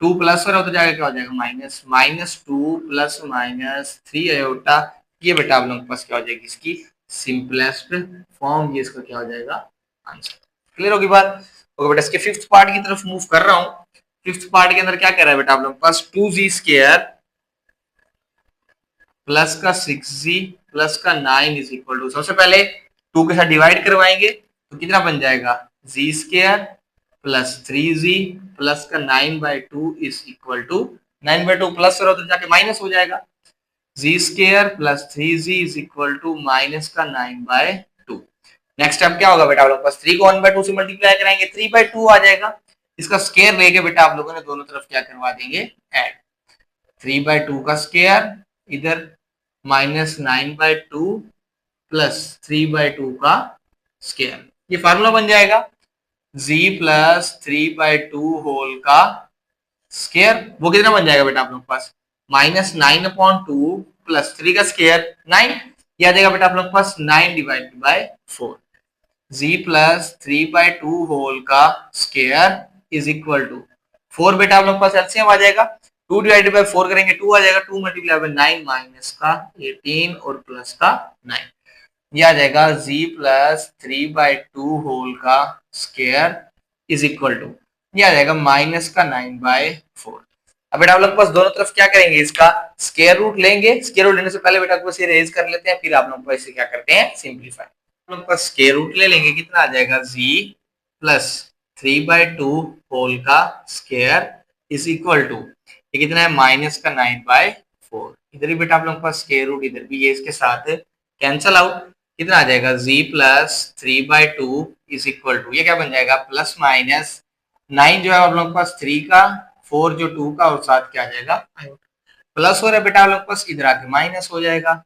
2 प्लस हो रहा हो तो जाएगा क्या हो जाएगा माइनस, -2 प्लस -3 आयोटा। ये बेटा आप लोगों के पास क्या हो जाएगी इसकी सिंपलेस्ट फॉर्म, ये इसका क्या हो जाएगा आंसर। क्लियर होगी बात। ओके बेटा, इसके फिफ्थ पार्ट की तरफ मूव कर रहा हूँ। फिफ्थ पार्ट के अंदर क्या कह रहा है बेटा आप लोगों के पास 2z स्क्वायर प्लस का 6z प्लस का 9 इज इक्वल टू, सबसे पहले 2 के साथ डिवाइड करवाएंगे तो कितना बन जाएगा z square plus 3z plus का 9/2 इज इक्वल टू, 9/2 प्लस करो तो जाके माइनस हो जाएगा, z square plus 3z is equal to minus का 9/2। नेक्स्ट स्टेप क्या होगा बेटा आप लोगों के पास, 3 को 1/2 से मल्टीप्लाई कराएंगे 3/2 आ जाएगा, इसका स्क्वायर लेके बेटा आप लोगों ने दोनों तरफ क्या करवा देंगे ऐड, 3/2 का स्क्वायर इधर -9/2 प्लस 3/2 का स्क्वायर, ये फार्मूला बन जाएगा z प्लस 3/2 होल का स्क्वायर, वो कितना बन जाएगा बेटा आप लोगों के पास -9/2 प्लस 3 का स्क्वायर 9, ये आ जाएगा बेटा आप लोगों के पास 9/4, z प्लस 3/2 होल का स्क्वायर इज इक्वल टू 4, बेटा आप लोग के पास एलसीएम आ जाएगा, 2 डिवाइडेड बाय 4 करेंगे 2 आ जाएगा, 2 मल्टीप्लाई बाय 9 माइनस का 18 और प्लस का 9, ये आ जाएगा z प्लस 3/2 होल का स्क्वायर इज इक्वल टू, ये आ जाएगा माइनस का 9/4। अब बेटा आप लोग के पास दोनों तरफ क्या करेंगे, इसका स्क्वायर रूट लेंगे, स्क्वायर रूट लेने से पहले बेटा आपको इसे रेज कर लेते हैं, फिर आप लोग इसे क्या करते हैं सिंप्लीफाई, आप लोग का स्क्वायर रूट ले लेंगे, कितना आ जाएगा z प्लस 3/2 होल का स्क्वायर इज इक्वल टू, ये कितना है माइनस का 9/4, इधर ही बेटा आप लोग के पास स्क्वायर रूट इधर भी ये इसके साथ कैंसल आउट, कितना आ जाएगा z plus 3/2 is equal to, ये क्या बन जाएगा प्लस माइनस 9 जो है आप लोग के पास 3 का, 4 जो 2 का और साथ क्या आ जाएगा प्लस हो रहा है बेटा आप लोग के पास, इधर आके माइनस हो जाएगा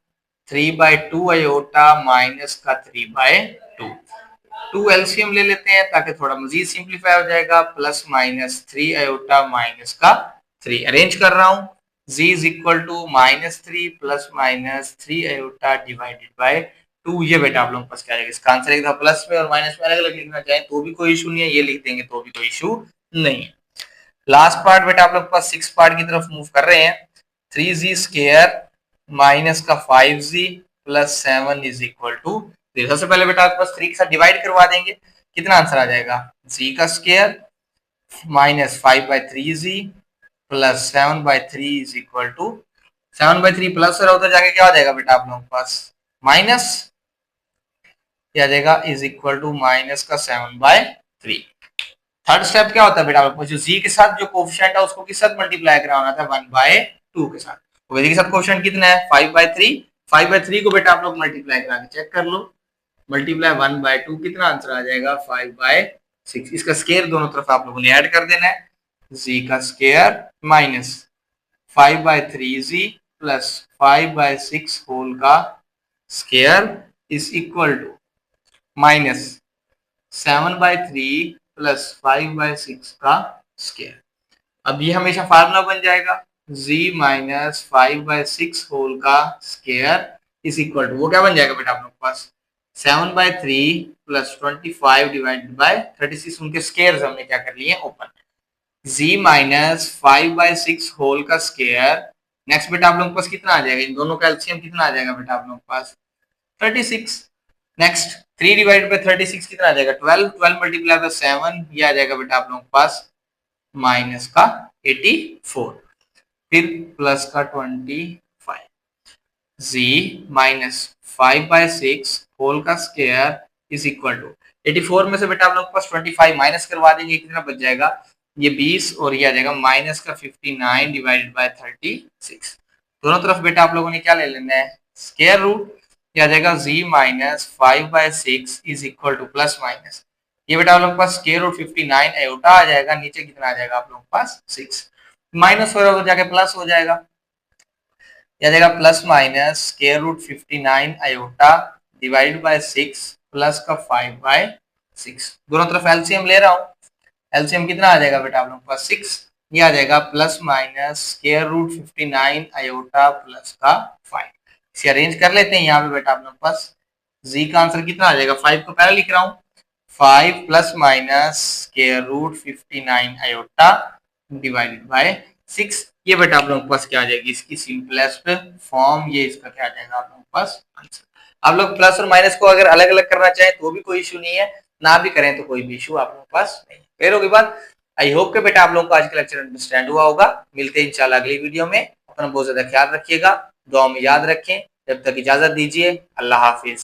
3/2 आयोटा माइनस का 3/2, 2 एलसीएम ले लेते हैं ताकि थोड़ा मजीद सिंप्लीफाई हो जाएगा, प्लस माइनस 3 आयोटा माइनस का 3, अरेंज कर रहा हूँ z is equal to -3 plus -3 iota divided by 2, ये बेटा आप लोगों के पास क्या आएगा, इसका आंसर एक प्लस में और माइनस में अलग अलग लिखना चाहें तो भी कोई इशू नहीं है, ये लिख देंगे तो भी कोई इशू नहीं है। लास्ट पार्ट बेटा आप लोग के पास 6 पार्ट की तरफ मूव कर रहे हैं, 3z स्क्वायर माइनस का 5z plus 7 is equal to, सबसे पहले बेटा आपके पास 3 के साथ डिवाइड करवा देंगे, कितना आंसर आ जाएगा z का square minus 5/3z plus 7/3 is equal to, 7/3 plus हो रहा उधर जाके क्या हो जाएगा बेटा आप लोगों के पास माइनस, क्या आ जाएगा इज इक्वल टू माइनस का 7/3। थर्ड स्टेप क्या होता है बेटा आपको, जो z के साथ जो कोफिशिएंट है उसको किस साथ मल्टीप्लाई कराना था 1/2 के साथ, तो z के साथ कोफिशिएंट कितना है 5/3, 5/3 को बेटा आप लोग मल्टीप्लाई करा के चेक कर लो, मल्टीप्लाई 1/2 कितना आंसर आ जाएगा 5/6, इसका स्क्वायर दोनों तरफ आप लोगों ने ऐड कर देना है, z का square minus 5/3z plus 5/6 whole का square is equal to minus 7/3 plus 5/6 का स्क्वायर, अब ये हमेशा फार्मूला बन जाएगा z माइनस 5/6 होल का स्क्वायर इज इक्वल टू, वो क्या बन जाएगा बेटा आप लोग के पास 7/3 प्लस 25 डिवाइडेड बाय 36, उनके स्क्वायर्स हमने क्या कर लिए ओपन, z माइनस 5/6 होल का स्क्वायर, नेक्स्ट बेटा आप लोगों के पास कितना आ जाएगा, इन दोनों का एलसीएम कितना आ जाएगा बेटा आप लोगों के पास 36, नेक्स्ट 3 डिवाइडेड बाय 36 कितना आ जाएगा 12, 12 मल्टीप्लाई बाय 7, ये आ जाएगा बेटा आप लोगों के पास माइनस का 84, फिर प्लस का 25, z माइनस 5/6 होल का स्क्वायर इज इक्वल टू 84 में से बेटा आप लोगों के पास 25 माइनस करवा देंगे, कितना बच जाएगा ये 20 और ये आ जाएगा माइनस का 59 डिवाइडेड बाय 36, दोनों तरफ बेटा आप लोगों ने क्या ले लेना है स्क्वायर रूट, ये आ जाएगा z minus 5/6 is equal to plus minus, ये बेटा आप लोगों के पास स्क्वायर रूट 59 आयोटा आ जाएगा, नीचे कितना आ जाएगा आप लोगों के पास 6, माइनस हो रहा है जाके प्लस हो जाएगा, ये आ जाएगा plus minus square root 59 iota divided by 6 plus का 5/6, दोनों तरफ एलसीएम ले रहा हूँ, एलसीएम कितना आ जाएगा बेटा आप लोगों के पास 6, ये आ जाएगा plus minus square root 59 iota plus का 5, इसे अरेंज कर लेते हैं। यहाँ पे बेटा आप लोग के पास z का आंसर कितना आ जाएगा, 5 को पहले लिख रहा हूँ, 5 plus minus square root 59 iota divided by 6। ये बेटा आप लोगों के पास क्या आ जाएगी, इसकी सिंपलेस्ट फॉर्म, ये इसका क्या आ जाएगा आप लोगों के पास आंसर। आप लोग प्लस और माइनस को अगर अलग अलग करना चाहें तो भी कोई इशू नहीं है, ना भी करें तो कोई भी इशू आप लोगों के पास नहीं। क्लियर होगी बात। आई होप के बेटा आप लोगों को आज का लेक्चर अंडरस्टैंड हुआ होगा। मिलते हैं इंशाल्लाह अगली वीडियो में। अपना बहुत ज्यादा ख्याल रखिएगा, दुआ में याद रखें। जब तक इजाजत दीजिए, अल्लाह हाफिज।